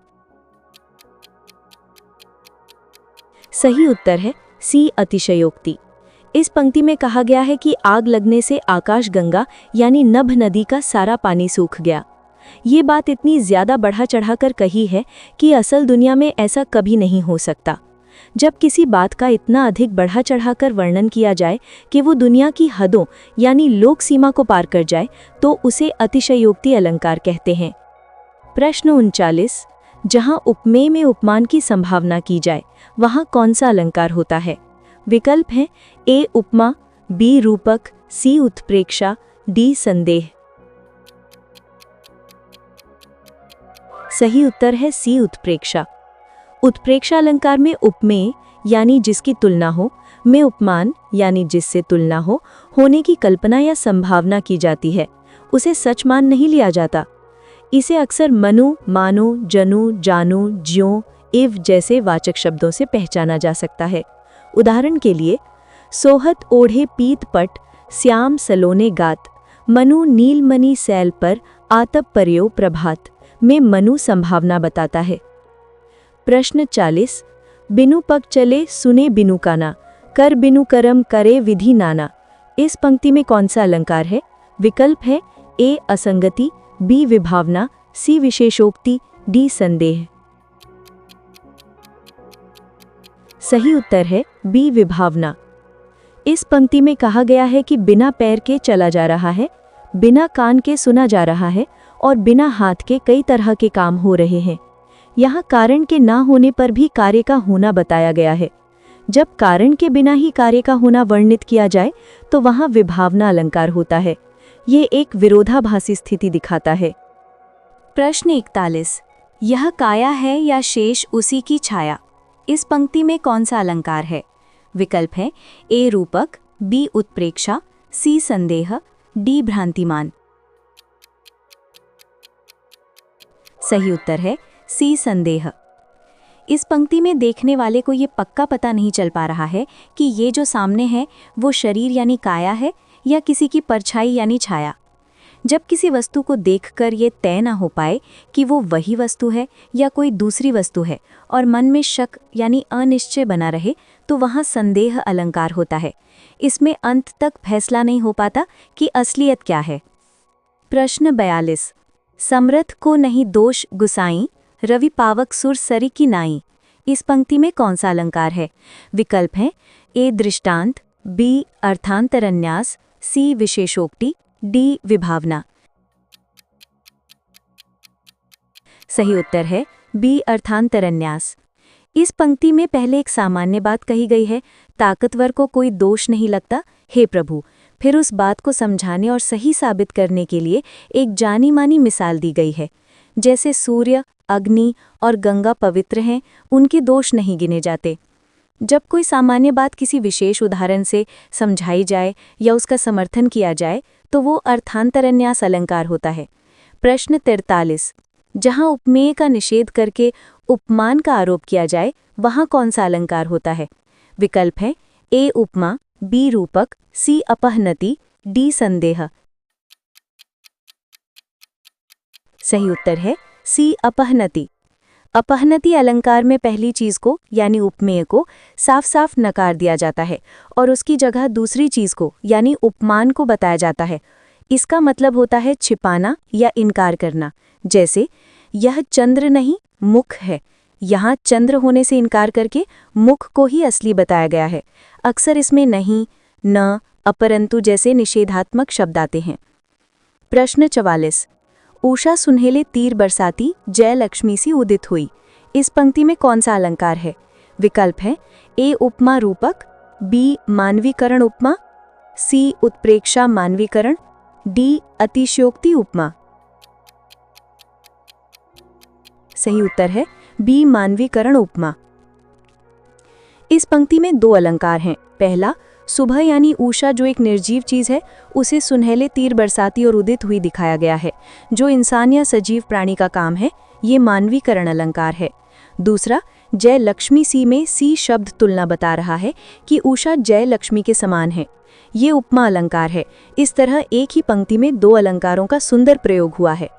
सही उत्तर है सी अतिशयोक्ति। इस पंक्ति में कहा गया है कि आग लगने से आकाश गंगा यानी नभ नदी का सारा पानी सूख गया। ये बात इतनी ज्यादा बढ़ा चढ़ाकर कही है कि असल दुनिया में ऐसा कभी नहीं हो सकता। जब किसी बात का इतना अधिक बढ़ा चढ़ाकर वर्णन किया जाए कि वो दुनिया की हदों यानी लोक सीमा को पार कर जाए, तो उसे अतिशयोक्ति अलंकार कहते हैं। प्रश्न 39। जहाँ उपमेय में उपमान की संभावना की जाए, वहाँ कौन सा अलंकार होता है? विकल्प हैं ए उपमा, बी रूपक, सी उत्प्रेक्षा, डी संदेह। सही उत्तर है सी उत्प्रेक्षा। उत्प्रेक्षा अलंकार में उपमेय यानी जिसकी तुलना हो, में उपमान यानी जिससे तुलना हो, होने की कल्पना या संभावना की जाती है, उसे सच मान नहीं लिया जाता। इसे अक्सर मनु, मानो, जनु, जानू, ज्यों, इव जैसे वाचक शब्दों से पहचाना जा सकता है। उदाहरण के लिए, सोहत ओढ़े पीत पट, श्याम सलोने गात, मनु नीलमणि सैल पर, आतप पर्यो प्रभात में मनु संभावना बताता है। प्रश्न 40। बिनु पग चले सुने बिनु काना, कर बिनु करम करे विधि नाना। इस पंक्ति में कौन सा अलंकार है? विकल्प है ए असंगति, बी विभावना, सी विशेषोक्ति, डी संदेह। सही उत्तर है बी विभावना। इस पंक्ति में कहा गया है कि बिना पैर के चला जा रहा है, बिना कान के सुना जा रहा है और बिना हाथ के कई तरह के काम हो रहे हैं। यहाँ कारण के ना होने पर भी कार्य का होना बताया गया है। जब कारण के बिना ही कार्य का होना वर्णित किया जाए तो वहाँ विभावना अलंकार होता है। ये एक विरोधाभासी स्थिति दिखाता है। प्रश्न 41। यह काया है या शेष उसी की छाया? इस पंक्ति में कौन सा अलंकार है? विकल्प है ए रूपक, बी उत्प्रेक्षा, सी संदेह, डी भ्रांतिमान। सही उत्तर है सी संदेह। इस पंक्ति में देखने वाले को ये पक्का पता नहीं चल पा रहा है कि ये जो सामने है वो शरीर यानी काया है या किसी की परछाई यानी छाया। जब किसी वस्तु को देखकर ये तय न हो पाए कि वो वही वस्तु है या कोई दूसरी वस्तु है और मन में शक यानी अनिश्चय बना रहे तो वहाँ संदेह अलंकार होता है। इसमें अंत तक फैसला नहीं हो पाता कि असलियत क्या है। प्रश्न 42। समरथ को नहीं दोष गुसाई, रवि पावक सुर सरी की नाई। इस पंक्ति में कौन सा अलंकार है? विकल्प है ए दृष्टांत, बी अर्थांतरन्यास, सी विशेषोक्ति, डी विभावना। सही उत्तर है बी अर्थांतरन्यास। इस पंक्ति में पहले एक सामान्य बात कही गई है, ताकतवर को कोई दोष नहीं लगता, हे प्रभु। फिर उस बात को समझाने और सही साबित करने के लिए एक जानी मानी मिसाल दी गई है। जैसे सूर्य, अग्नि और गंगा पवित्र हैं, उनके दोष नहीं गिने जाते। जब कोई सामान्य बात किसी विशेष उदाहरण से समझाई जाए या उसका समर्थन किया जाए तो वो अर्थांतरन्यास अलंकार होता है। प्रश्न 43। जहाँ उपमेय का निषेध करके उपमान का आरोप किया जाए वहाँ कौन सा अलंकार होता है? विकल्प है ए उपमा, बी रूपक, सी अपहनति, डी संदेह। सही उत्तर है सी अपहनति। अपहनति अलंकार में पहली चीज को यानी उपमेय को साफ साफ नकार दिया जाता है और उसकी जगह दूसरी चीज को यानी उपमान को बताया जाता है। इसका मतलब होता है छिपाना या इनकार करना। जैसे यह चंद्र नहीं मुख है, यहाँ चंद्र होने से इनकार करके मुख को ही असली बताया गया है। अक्सर इसमें नहीं, न, अपरंतु जैसे निषेधात्मक शब्द आते हैं। प्रश्न 44। उषा सुनहेले तीर बरसाती, जय लक्ष्मी सी उदित हुई। इस पंक्ति में कौन सा अलंकार है? विकल्प है ए उपमा रूपक, बी मानवीकरण उपमा, सी उत्प्रेक्षा मानवीकरण, डी अतिशयोक्ति उपमा। सही उत्तर है बी मानवीकरण उपमा। इस पंक्ति में दो अलंकार हैं। पहला, सुबह यानी उषा जो एक निर्जीव चीज है उसे सुनहले तीर बरसाती और उदित हुई दिखाया गया है, जो इंसान या सजीव प्राणी का काम है। ये मानवीकरण अलंकार है। दूसरा, जय लक्ष्मी सी में सी शब्द तुलना बता रहा है कि उषा जय लक्ष्मी के समान है। ये उपमा अलंकार है। इस तरह एक ही पंक्ति में दो अलंकारों का सुंदर प्रयोग हुआ है।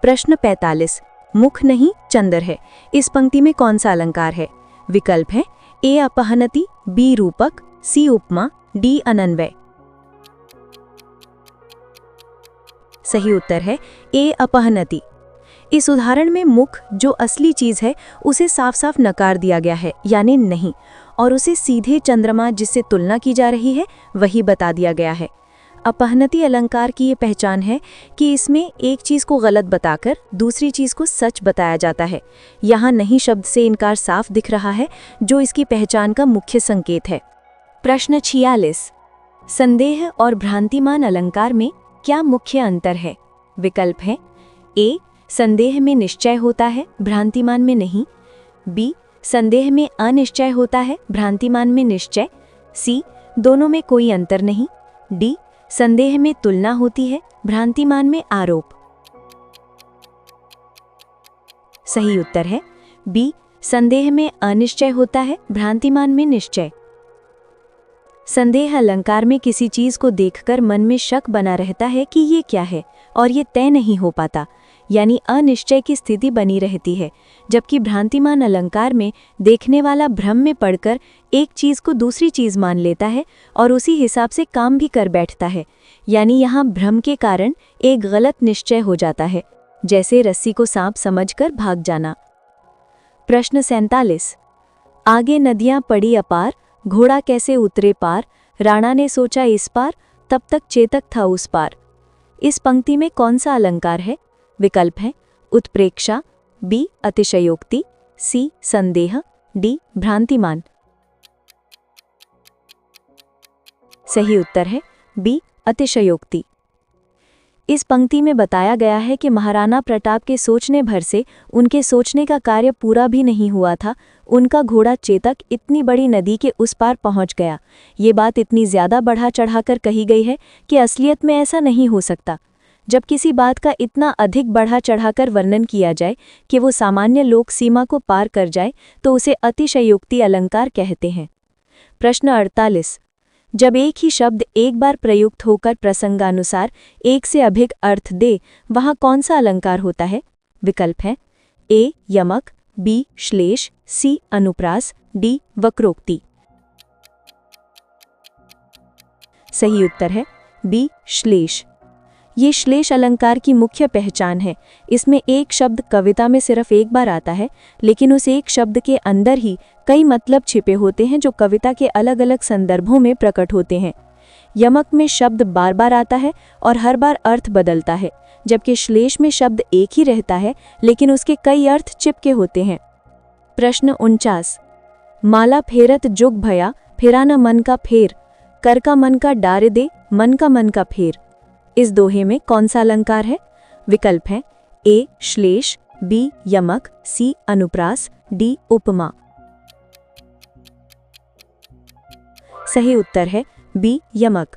प्रश्न 45। मुख नहीं चंद्र है। इस पंक्ति में कौन सा अलंकार है? विकल्प है ए अपहनति, बी रूपक, सी उपमा, डी अनन्वय। सही उत्तर है ए अपहनति। इस उदाहरण में मुख जो असली चीज है उसे साफ साफ नकार दिया गया है यानी नहीं, और उसे सीधे चंद्रमा जिससे तुलना की जा रही है वही बता दिया गया है। अपहनति अलंकार की ये पहचान है कि इसमें एक चीज को गलत बताकर दूसरी चीज को सच बताया जाता है। यहाँ नहीं शब्द से इनकार साफ दिख रहा है, जो इसकी पहचान का मुख्य संकेत है। प्रश्न 46। संदेह और भ्रांतिमान अलंकार में क्या मुख्य अंतर है? विकल्प है ए संदेह में निश्चय होता है, भ्रांतिमान में नहीं, बी संदेह में अनिश्चय होता है, भ्रांतिमान में निश्चय। सी, दोनों में कोई अंतर नहीं। डी, संदेह में तुलना होती है, भ्रांतिमान में आरोप। सही उत्तर है बी, संदेह में अनिश्चय होता है, भ्रांतिमान में निश्चय। संदेह अलंकार में किसी चीज को देखकर मन में शक बना रहता है कि ये क्या है, और ये तय नहीं हो पाता, यानी अनिश्चय की स्थिति बनी रहती है। जबकि भ्रांतिमान अलंकार में देखने वाला भ्रम में पड़कर एक चीज को दूसरी चीज मान लेता है और उसी हिसाब से काम भी कर बैठता है, यानी यहाँ भ्रम के कारण एक गलत निश्चय हो जाता है, जैसे रस्सी को सांप समझकर भाग जाना। प्रश्न 47। आगे नदियां पड़ी अपार, घोड़ा कैसे उतरे पार, राणा ने सोचा इस पार, तब तक चेतक था उस पार। इस पंक्ति में कौन सा अलंकार है? विकल्प हैं उत्प्रेक्षा, बी अतिशयोक्ति, सी संदेह, डी भ्रांतिमान। सही उत्तर है बी अतिशयोक्ति। इस पंक्ति में बताया गया है कि महाराणा प्रताप के सोचने भर से उनके सोचने का कार्य पूरा भी नहीं हुआ था, उनका घोड़ा चेतक इतनी बड़ी नदी के उस पार पहुंच गया। ये बात इतनी ज्यादा बढ़ा चढ़ाकर कही गई है कि असलियत में ऐसा नहीं हो सकता। जब किसी बात का इतना अधिक बढ़ा चढ़ाकर वर्णन किया जाए कि वो सामान्य लोक सीमा को पार कर जाए तो उसे अतिशयोक्ति अलंकार कहते हैं। प्रश्न 48। जब एक ही शब्द एक बार प्रयुक्त होकर प्रसंगानुसार एक से अधिक अर्थ दे, वहां कौन सा अलंकार होता है? विकल्प हैं ए यमक, बी श्लेष, सी अनुप्रास, डी वक्रोक्ति। सही उत्तर है बी श्लेष। ये श्लेष अलंकार की मुख्य पहचान है। इसमें एक शब्द कविता में सिर्फ एक बार आता है, लेकिन उस एक शब्द के अंदर ही कई मतलब छिपे होते हैं जो कविता के अलग अलग संदर्भों में प्रकट होते हैं। यमक में शब्द बार बार आता है और हर बार अर्थ बदलता है, जबकि श्लेष में शब्द एक ही रहता है लेकिन उसके कई अर्थ चिपके होते हैं। प्रश्न 49। माला फेरत जुग भया, फेरा न मन का फेर, कर का मन का डारे दे, मन का फेर। इस दोहे में कौन सा अलंकार है? विकल्प हैं ए श्लेष, बी यमक, सी अनुप्रास, डी उपमा। सही उत्तर है बी यमक।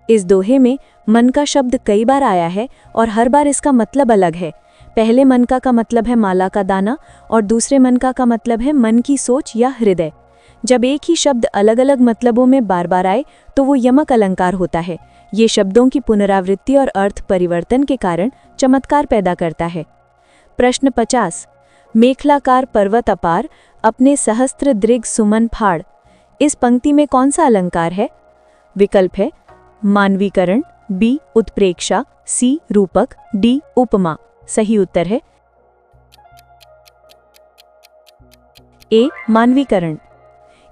इस दोहे में मन का शब्द कई बार आया है और हर बार इसका मतलब अलग है। पहले मनका का मतलब है माला का दाना और दूसरे मनका का मतलब है मन की सोच या हृदय। जब एक ही शब्द अलग अलग मतलबों में बार बार आए तो वो यमक अलंकार होता है। ये शब्दों की पुनरावृत्ति और अर्थ परिवर्तन के कारण चमत्कार पैदा करता है। प्रश्न 50। मेखलाकार पर्वत अपार, अपने सहस्त्र दृग सुमन फाड़। इस पंक्ति में कौन सा अलंकार है? विकल्प है मानवीकरण, बी उत्प्रेक्षा, सी रूपक, डी उपमा। सही उत्तर है ए मानवीकरण।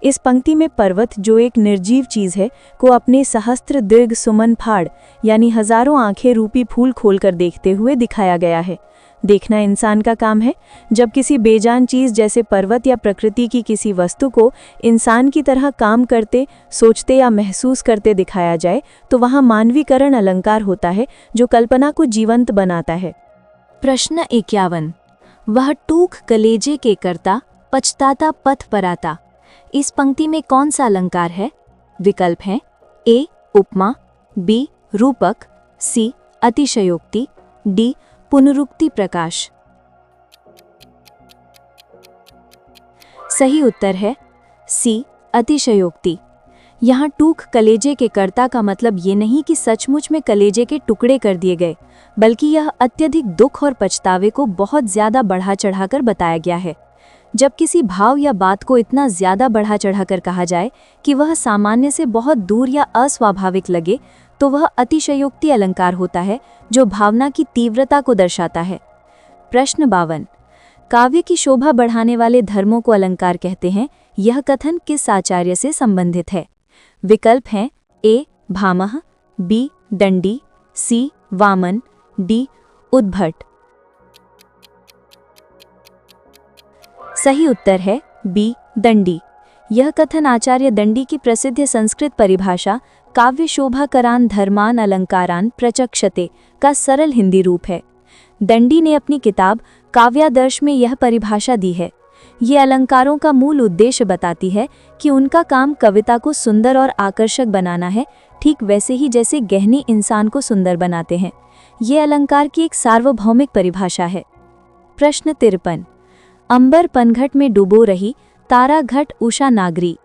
इस पंक्ति में पर्वत, जो एक निर्जीव चीज है, को अपने सहस्त्र दीर्घ सुमन फाड़ यानी हजारों आंखें रूपी फूल खोलकर देखते हुए दिखाया गया है। देखना इंसान का काम है। जब किसी बेजान चीज जैसे पर्वत या प्रकृति की किसी वस्तु को इंसान की तरह काम करते, सोचते या महसूस करते दिखाया जाए तो वहां मानवीकरण अलंकार होता है, जो कल्पना को जीवंत बनाता है। प्रश्न 51। वह टूक कलेजे के करता, पछताता पथ पर आता। इस पंक्ति में कौन सा अलंकार है? विकल्प हैं ए उपमा, बी रूपक, सी अतिशयोक्ति, डी पुनरुक्ति प्रकाश। सही उत्तर है सी अतिशयोक्ति। यहाँ टूक कलेजे के कर्ता का मतलब ये नहीं कि सचमुच में कलेजे के टुकड़े कर दिए गए, बल्कि यह अत्यधिक दुख और पछतावे को बहुत ज्यादा बढ़ा चढ़ाकर बताया गया है। जब किसी भाव या बात को इतना ज्यादा बढ़ा चढ़ाकर कहा जाए कि वह सामान्य से बहुत दूर या अस्वाभाविक लगे, तो वह अतिशयोक्ति अलंकार होता है, जो भावना की तीव्रता को दर्शाता है। प्रश्न 52। काव्य की शोभा बढ़ाने वाले धर्मों को अलंकार कहते हैं। यह कथन किस आचार्य से संबंधित है? विकल्प हैं ए भामह, बी दंडी, सी वामन, डी उद्भट। सही उत्तर है बी दंडी। यह कथन आचार्य दंडी की प्रसिद्ध संस्कृत परिभाषा काव्य शोभाकरान धर्मान अलंकारान प्रचक्षते का सरल हिंदी रूप है। दंडी ने अपनी किताब काव्यादर्श में यह परिभाषा दी है। ये अलंकारों का मूल उद्देश्य बताती है कि उनका काम कविता को सुंदर और आकर्षक बनाना है, ठीक वैसे ही जैसे गहने इंसान को सुंदर बनाते हैं। ये अलंकार की एक सार्वभौमिक परिभाषा है। प्रश्न 53। अंबर पनघट में डूबो रही, तारा घट उषा नागरी।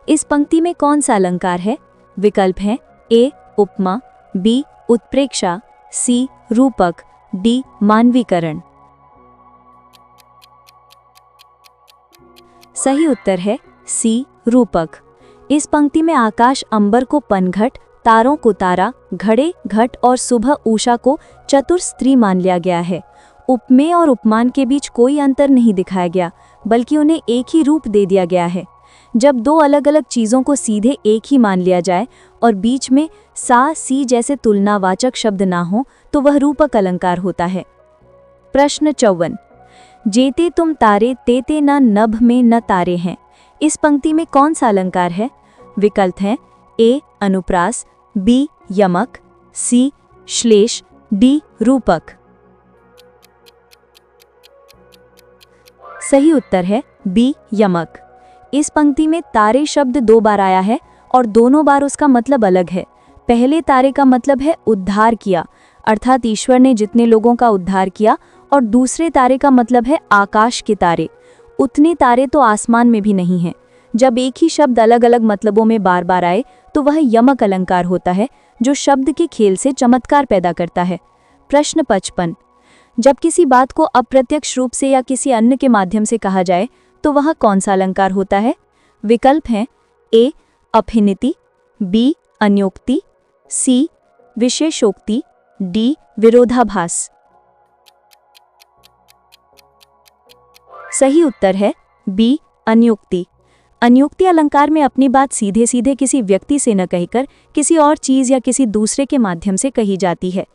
इस पंक्ति में कौन सा अलंकार है? विकल्प हैं ए उपमा, बी उत्प्रेक्षा, सी रूपक, डी मानवीकरण। सही उत्तर है सी रूपक। इस पंक्ति में आकाश अंबर को पनघट, तारों को तारा, घड़े घट और सुबह उषा को चतुर स्त्री मान लिया गया है। उपमेय और उपमान के बीच कोई अंतर नहीं दिखाया गया, बल्कि उन्हें एक ही रूप दे दिया गया है। जब दो अलग अलग चीज़ों को सीधे एक ही मान लिया जाए और बीच में सा सी जैसे तुलनावाचक शब्द ना हो तो वह रूपक अलंकार होता है। प्रश्न 54। जेते तुम तारे तेते न नभ में न तारे हैं। इस पंक्ति में कौन सा अलंकार है? विकल्प हैं ए अनुप्रास, बी यमक, सी श्लेष, डी रूपक। सही उत्तर है बी यमक। इस पंक्ति में तारे शब्द 2 बार आया है और दोनों बार उसका मतलब अलग है। पहले तारे का मतलब है उद्धार किया, अर्थात ईश्वर ने जितने लोगों का उद्धार किया, और दूसरे तारे का मतलब है आकाश के तारे। उतने तारे तो आसमान में भी नहीं हैं। जब एक ही शब्द अलग अलग मतलबों में बार बार आए तो वह यमक अलंकार होता है, जो शब्द के खेल से चमत्कार पैदा करता है। प्रश्न 55। जब किसी बात को अप्रत्यक्ष रूप से या किसी अन्य के माध्यम से कहा जाए तो वह कौन सा अलंकार होता है? विकल्प हैं ए अपहिनिति, बी अन्योक्ति, सी विशेषोक्ति, डी विरोधाभास। सही उत्तर है बी अन्योक्ति। अन्योक्ति अलंकार में अपनी बात सीधे सीधे किसी व्यक्ति से न कहकर किसी और चीज या किसी दूसरे के माध्यम से कही जाती है।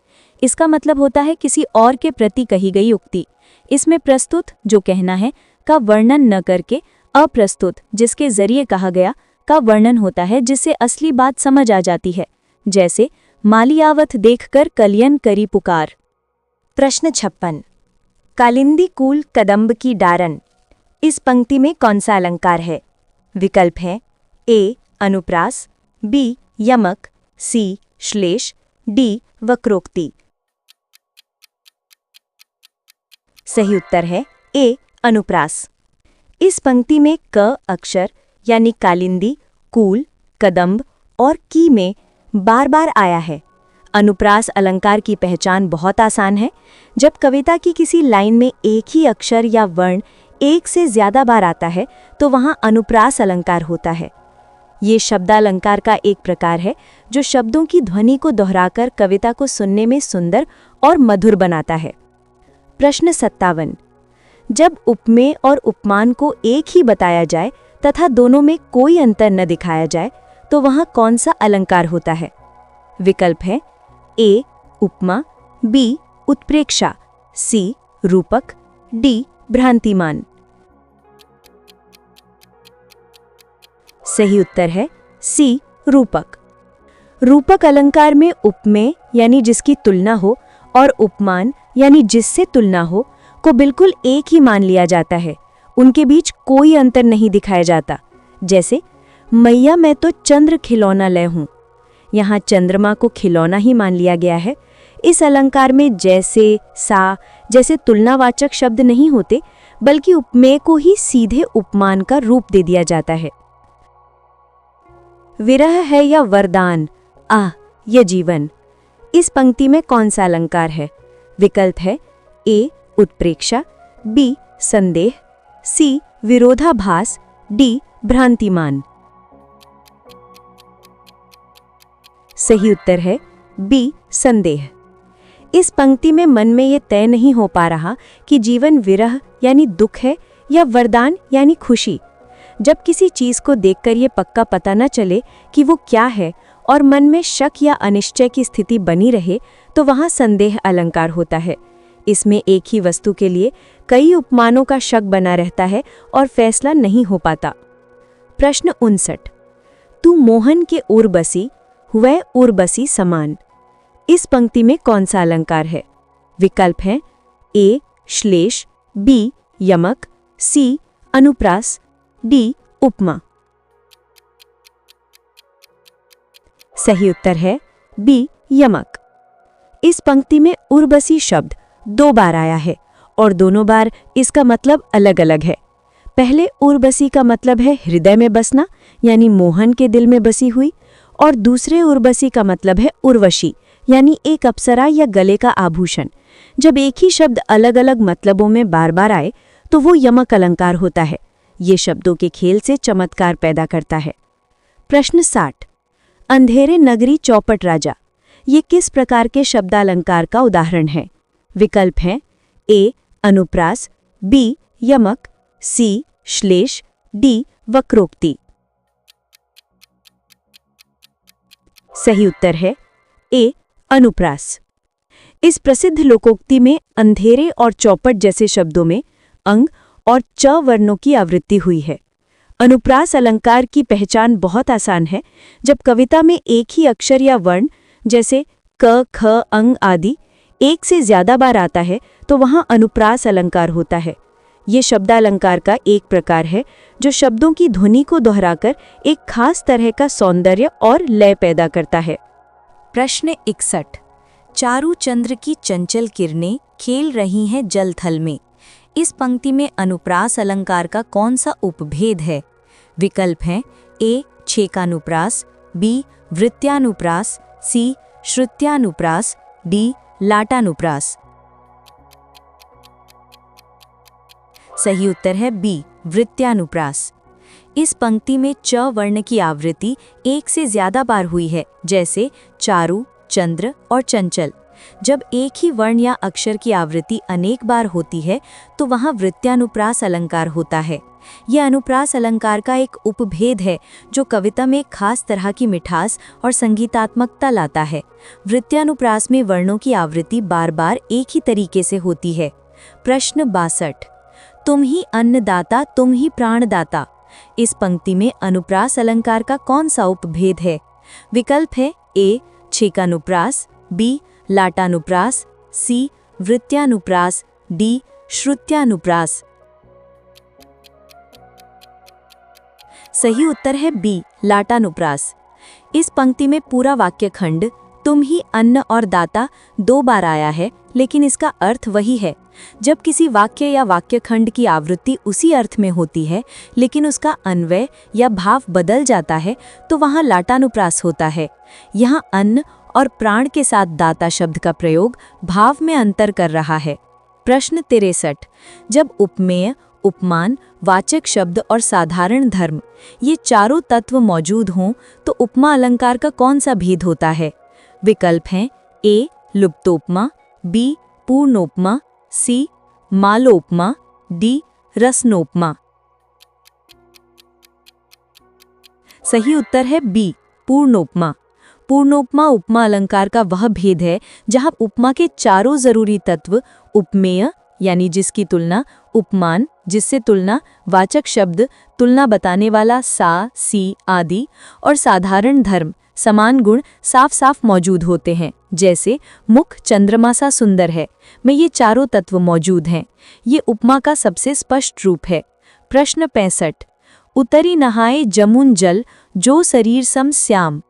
इसका मतलब होता है किसी और के प्रति कही गई उक्ति। इसमें प्रस्तुत जो कहना है का वर्णन न करके अप्रस्तुत जिसके जरिए कहा गया का वर्णन होता है, जिससे असली बात समझ आ जाती है। जैसे मालियावत देखकर कलियन करी पुकार। प्रश्न 56। कालिंदी कूल कदम्ब की डारन। इस पंक्ति में कौन सा अलंकार है? विकल्प हैं ए अनुप्रास, बी यमक, सी श्लेष, डी वक्रोक्ति। सही उत्तर है ए अनुप्रास। इस पंक्ति में क अक्षर यानी कालिंदी, कूल, कदम्ब और की में बार बार आया है। अनुप्रास अलंकार की पहचान बहुत आसान है। जब कविता की किसी लाइन में एक ही अक्षर या वर्ण एक से ज्यादा बार आता है तो वहां अनुप्रास अलंकार होता है। ये शब्दालंकार का एक प्रकार है जो शब्दों की ध्वनि को दोहराकर कविता को सुनने में सुंदर और मधुर बनाता है। प्रश्न 57। जब उपमेय और उपमान को एक ही बताया जाए तथा दोनों में कोई अंतर न दिखाया जाए तो वहां कौन सा अलंकार होता है? विकल्प है ए उपमा, बी उत्प्रेक्षा, सी रूपक, डी भ्रांतिमान। सही उत्तर है सी रूपक। रूपक अलंकार में उपमेय यानी जिसकी तुलना हो और उपमान यानी जिससे तुलना हो को बिल्कुल एक ही मान लिया जाता है। उनके बीच कोई अंतर नहीं दिखाया जाता। जैसे मैया मैं तो चंद्र खिलौना ले हूं, यहाँ चंद्रमा को खिलौना ही मान लिया गया है। इस अलंकार में जैसे, सा जैसे तुलनावाचक शब्द नहीं होते, बल्कि उपमेय को ही सीधे उपमान का रूप दे दिया जाता है। विरह है या वरदान, आह ये जीवन। इस पंक्ति में कौन सा अलंकार है? विकल्प है ए उत्प्रेक्षा, बी संदेह, सी विरोधाभास, डी भ्रांतिमान। सही उत्तर है बी संदेह। इस पंक्ति में मन में ये तय नहीं हो पा रहा कि जीवन विरह यानी दुख है या वरदान यानी खुशी। जब किसी चीज को देखकर ये पक्का पता न चले कि वो क्या है और मन में शक या अनिश्चय की स्थिति बनी रहे तो वहां संदेह अलंकार होता है। इसमें एक ही वस्तु के लिए कई उपमानों का शक बना रहता है और फैसला नहीं हो पाता। प्रश्न 59। तू मोहन के उर्बसी हुए उर्बसी समान। इस पंक्ति में कौन सा अलंकार है? विकल्प हैं ए श्लेष, बी यमक, सी अनुप्रास, डी उपमा। सही उत्तर है बी यमक। इस पंक्ति में उर्वशी शब्द 2 बार आया है और दोनों बार इसका मतलब अलग अलग है। पहले उर्वशी का मतलब है हृदय में बसना, यानी मोहन के दिल में बसी हुई, और दूसरे उर्वशी का मतलब है उर्वशी, यानी एक अप्सरा या गले का आभूषण। जब एक ही शब्द अलग अलग मतलबों में बार बार आए तो वो यमक अलंकार होता है। ये शब्दों के खेल से चमत्कार पैदा करता है। प्रश्न 60। अंधेरे नगरी चौपट राजा, ये किस प्रकार के शब्दालंकार का उदाहरण है? विकल्प हैं ए अनुप्रास, बी यमक, सी श्लेष, डी वक्रोक्ति। सही उत्तर है ए अनुप्रास। इस प्रसिद्ध लोकोक्ति में अंधेरे और चौपट जैसे शब्दों में अंग और च वर्णों की आवृत्ति हुई है। अनुप्रास अलंकार की पहचान बहुत आसान है। जब कविता में एक ही अक्षर या वर्ण जैसे क, ख, अंग आदि एक से ज्यादा बार आता है तो वहां अनुप्रास अलंकार होता है। ये शब्दालंकार का एक प्रकार है जो शब्दों की ध्वनि को दोहराकर एक खास तरह का सौंदर्य और लय पैदा करता है। प्रश्न 61। चारू चंद्र की चंचल किरणें खेल रही हैं जल थल में। इस पंक्ति में अनुप्रास अलंकार का कौन सा उपभेद है? विकल्प हैं ए छेकानुप्रास, बी वृत्यानुप्रास, सी श्रुत्यानुप्रास, डी लाटानुप्रास। सही उत्तर है बी वृत्यानुप्रास। इस पंक्ति में च वर्ण की आवृत्ति एक से ज्यादा बार हुई है, जैसे चारु, चंद्र और चंचल। जब एक ही वर्ण या अक्षर की आवृत्ति अनेक बार होती है तो वहां वृत्यानुप्रास अलंकार होता है। यह अनुप्रास अलंकार का एक उपभेद है जो कविता में खास तरह की मिठास और संगीतात्मकता लाता है। वृत्यानुप्रास में वर्णों की आवृत्ति बार बार एक ही तरीके से होती है। प्रश्न 62। तुम ही अन्नदाता तुम ही प्राणदाता। इस पंक्ति में अनुप्रास अलंकार का कौन सा उपभेद है? विकल्प है ए छेकानुप्रास, बी लाटानुप्रास, सी वृत्यानुप्रास, डी श्रुत्यानुप्रास। सही उत्तर है बी लाटानुप्रास। इस पंक्ति में पूरा वाक्यखंड तुम ही अन्न और दाता 2 बार आया है, लेकिन इसका अर्थ वही है। जब किसी वाक्य या वाक्यखंड की आवृत्ति उसी अर्थ में होती है लेकिन उसका अन्वय या भाव बदल जाता है तो वहां लाटानुप्रास होता है। यहाँ अन्न और प्राण के साथ दाता शब्द का प्रयोग भाव में अंतर कर रहा है। प्रश्न 63। जब उपमेय, उपमान, वाचक शब्द और साधारण धर्म ये चारों तत्व मौजूद हों तो उपमा अलंकार का कौन सा भेद होता है? विकल्प हैं ए लुप्तोपमा, बी पूर्णोपमा, सी मालोपमा, डी रसनोपमा। सही उत्तर है बी पूर्णोपमा। पूर्णोपमा उपमा अलंकार का वह भेद है जहां उपमा के चारों जरूरी तत्व उपमेय यानी जिसकी तुलना, उपमान जिससे तुलना, वाचक शब्द तुलना बताने वाला सा, सी आदि और साधारण धर्म समान गुण साफ साफ मौजूद होते हैं, जैसे मुख चंद्रमा सा सुंदर है में ये चारों तत्व मौजूद हैं। ये उपमा का सबसे स्पष्ट रूप है। प्रश्न 65। उतरी नहाए जमुन जल जो शरीर सम श्याम।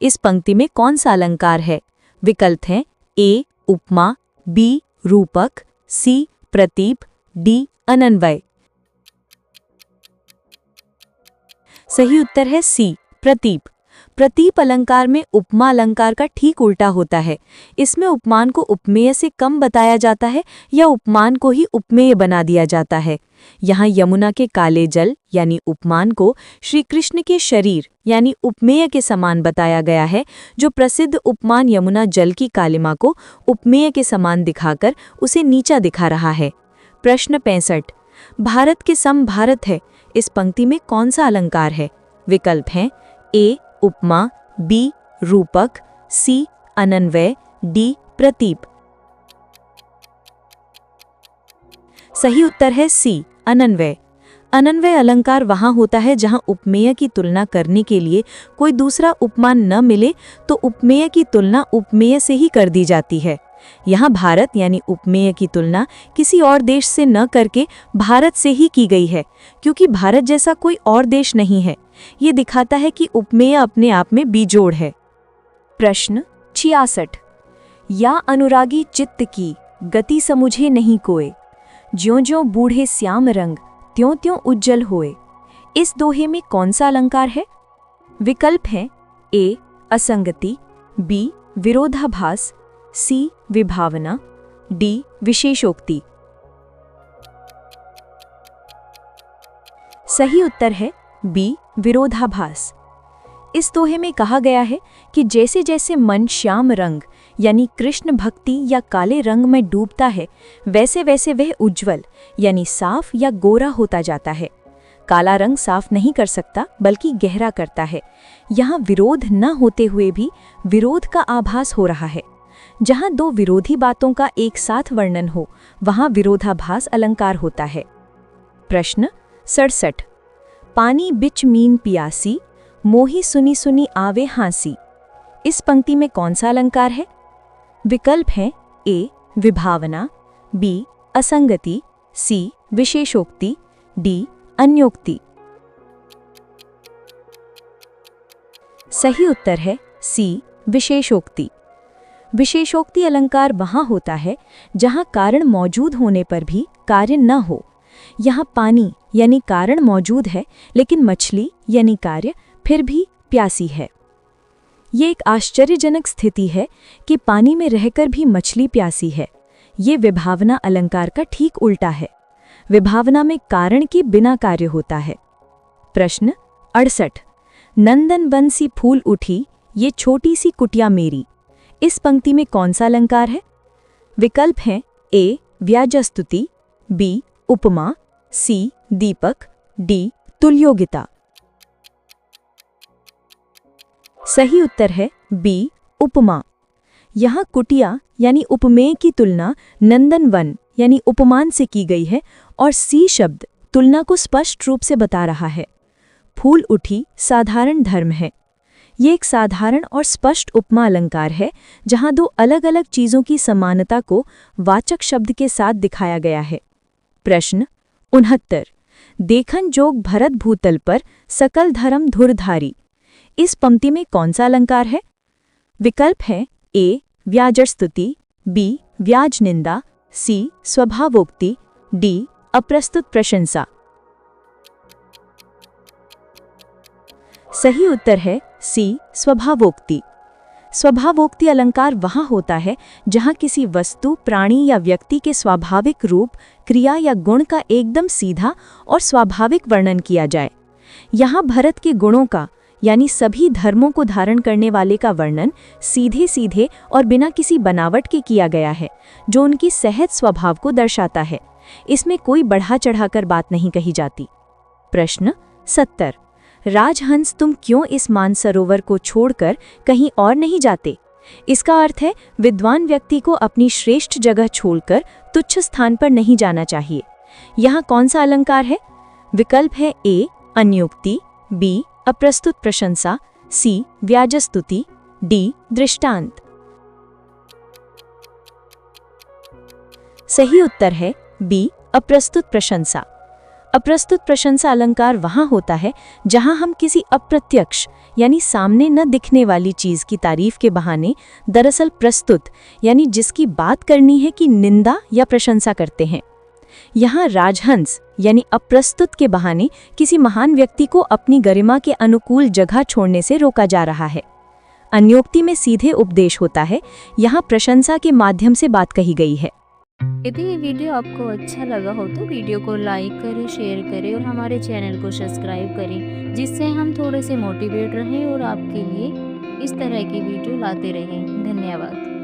इस पंक्ति में कौन सा अलंकार है? विकल्प हैं ए उपमा, बी रूपक, सी प्रतीप, डी अनन्वय। सही उत्तर है सी प्रतीप। प्रतीप अलंकार में उपमा अलंकार का ठीक उल्टा होता है। इसमें उपमान को उपमेय से कम बताया जाता है या उपमान को ही उपमेय बना दिया जाता है। यहाँ यमुना के काले जल यानी उपमान को श्री कृष्ण के शरीर यानी उपमेय के समान बताया गया है, जो प्रसिद्ध उपमान यमुना जल की कालिमा को उपमेय के समान दिखाकर उसे नीचा दिखा रहा है। प्रश्न 65। भारत के सम भारत है। इस पंक्ति में कौन सा अलंकार है? विकल्प हैं ए उपमा, बी रूपक, सी अनन्वय, डी प्रतीप। सही उत्तर है सी अनन्वय। अनन्वय अलंकार वहां होता है जहां उपमेय की तुलना करने के लिए कोई दूसरा उपमान न मिले तो उपमेय की तुलना उपमेय से ही कर दी जाती है। यहाँ भारत यानी उपमेय की तुलना किसी और देश से न करके भारत से ही की गई है, क्योंकि भारत जैसा कोई और देश नहीं है। ये दिखाता है कि उपमेय अपने आप में बेजोड़ है। प्रश्न 66। या अनुरागी चित्त की गति समुझे नहीं कोय, ज्यों ज्यों बूढ़े श्याम रंग त्यों त्यों उज्जल होए। इस दोहे में कौन सा अलंकार है? विकल्प हैं ए असंगति, बी विरोधाभास, सी विभावना, डी विशेषोक्ति। सही उत्तर है बी विरोधाभास। इस दोहे में कहा गया है कि जैसे जैसे मन श्याम रंग यानी कृष्ण भक्ति या काले रंग में डूबता है, वैसे वैसे वह उज्ज्वल यानी साफ या गोरा होता जाता है। काला रंग साफ नहीं कर सकता बल्कि गहरा करता है। यहाँ विरोध न होते हुए भी विरोध का आभास हो रहा है। जहाँ दो विरोधी बातों का एक साथ वर्णन हो, वहाँ विरोधाभास अलंकार होता है। प्रश्न 67। पानी बिच मीन पियासी, मोही सुनी सुनी आवे हांसी। इस पंक्ति में कौन सा अलंकार है? विकल्प हैं ए विभावना, बी असंगति, सी विशेषोक्ति, डी अन्योक्ति। सही उत्तर है सी विशेषोक्ति। विशेषोक्ति अलंकार वहाँ होता है जहाँ कारण मौजूद होने पर भी कार्य न हो। यहाँ पानी यानी कारण मौजूद है, लेकिन मछली यानी कार्य फिर भी प्यासी है। ये एक आश्चर्यजनक स्थिति है कि पानी में रहकर भी मछली प्यासी है। ये विभावना अलंकार का ठीक उल्टा है। विभावना में कारण के बिना कार्य होता है। प्रश्न 68। नंदन वन सी फूल उठी, ये छोटी सी कुटिया मेरी। इस पंक्ति में कौन सा अलंकार है? विकल्प हैं ए व्याजस्तुति, बी उपमा, सी दीपक, डी तुल्योगिता। सही उत्तर है बी उपमा। यहाँ कुटिया यानी उपमेय की तुलना नंदन वन यानी उपमान से की गई है और सी शब्द तुलना को स्पष्ट रूप से बता रहा है। फूल उठी साधारण धर्म है। ये एक साधारण और स्पष्ट उपमा अलंकार है जहाँ दो अलग अलग चीज़ों की समानता को वाचक शब्द के साथ दिखाया गया है। प्रश्न 69। देखन जोग भरत भूतल पर सकल धर्म धुरधारी। इस पंक्ति में कौन सा अलंकार है? विकल्प हैं ए व्याजस्तुति, बी व्याज निंदा, सी स्वभावोक्ति, डी अप्रस्तुत प्रशंसा। सही उत्तर है सी स्वभावोक्ति। स्वभावोक्ति अलंकार वहाँ होता है जहाँ किसी वस्तु, प्राणी या व्यक्ति के स्वाभाविक रूप, क्रिया या गुण का एकदम सीधा और स्वाभाविक वर्णन किया जाए। यहाँ भरत के गुणों का यानी सभी धर्मों को धारण करने वाले का वर्णन सीधे सीधे और बिना किसी बनावट के किया गया है, जो उनकी सहज स्वभाव को दर्शाता है। इसमें कोई बढ़ा चढ़ाकर बात नहीं कही जाती। प्रश्न 70। राजहंस तुम क्यों इस मानसरोवर को छोड़कर कहीं और नहीं जाते? इसका अर्थ है विद्वान व्यक्ति को अपनी श्रेष्ठ जगह छोड़कर तुच्छ स्थान पर नहीं जाना चाहिए। यहाँ कौन सा अलंकार है? विकल्प है ए अन्योक्ति, बी अप्रस्तुत प्रशंसा, सी व्याजस्तुति, डी दृष्टांत। सही उत्तर है बी अप्रस्तुत प्रशंसा। अप्रस्तुत प्रशंसा अलंकार वहाँ होता है जहाँ हम किसी अप्रत्यक्ष यानी सामने न दिखने वाली चीज़ की तारीफ के बहाने दरअसल प्रस्तुत यानी जिसकी बात करनी है कि निंदा या प्रशंसा करते हैं। यहाँ राजहंस यानी अप्रस्तुत के बहाने किसी महान व्यक्ति को अपनी गरिमा के अनुकूल जगह छोड़ने से रोका जा रहा है। अन्योक्ति में सीधे उपदेश होता है, यहाँ प्रशंसा के माध्यम से बात कही गई है। यदि ये वीडियो आपको अच्छा लगा हो तो वीडियो को लाइक करें, शेयर करें और हमारे चैनल को सब्सक्राइब करें, जिससे हम थोड़े से मोटिवेट रहें और आपके लिए इस तरह की वीडियो लाते रहें। धन्यवाद।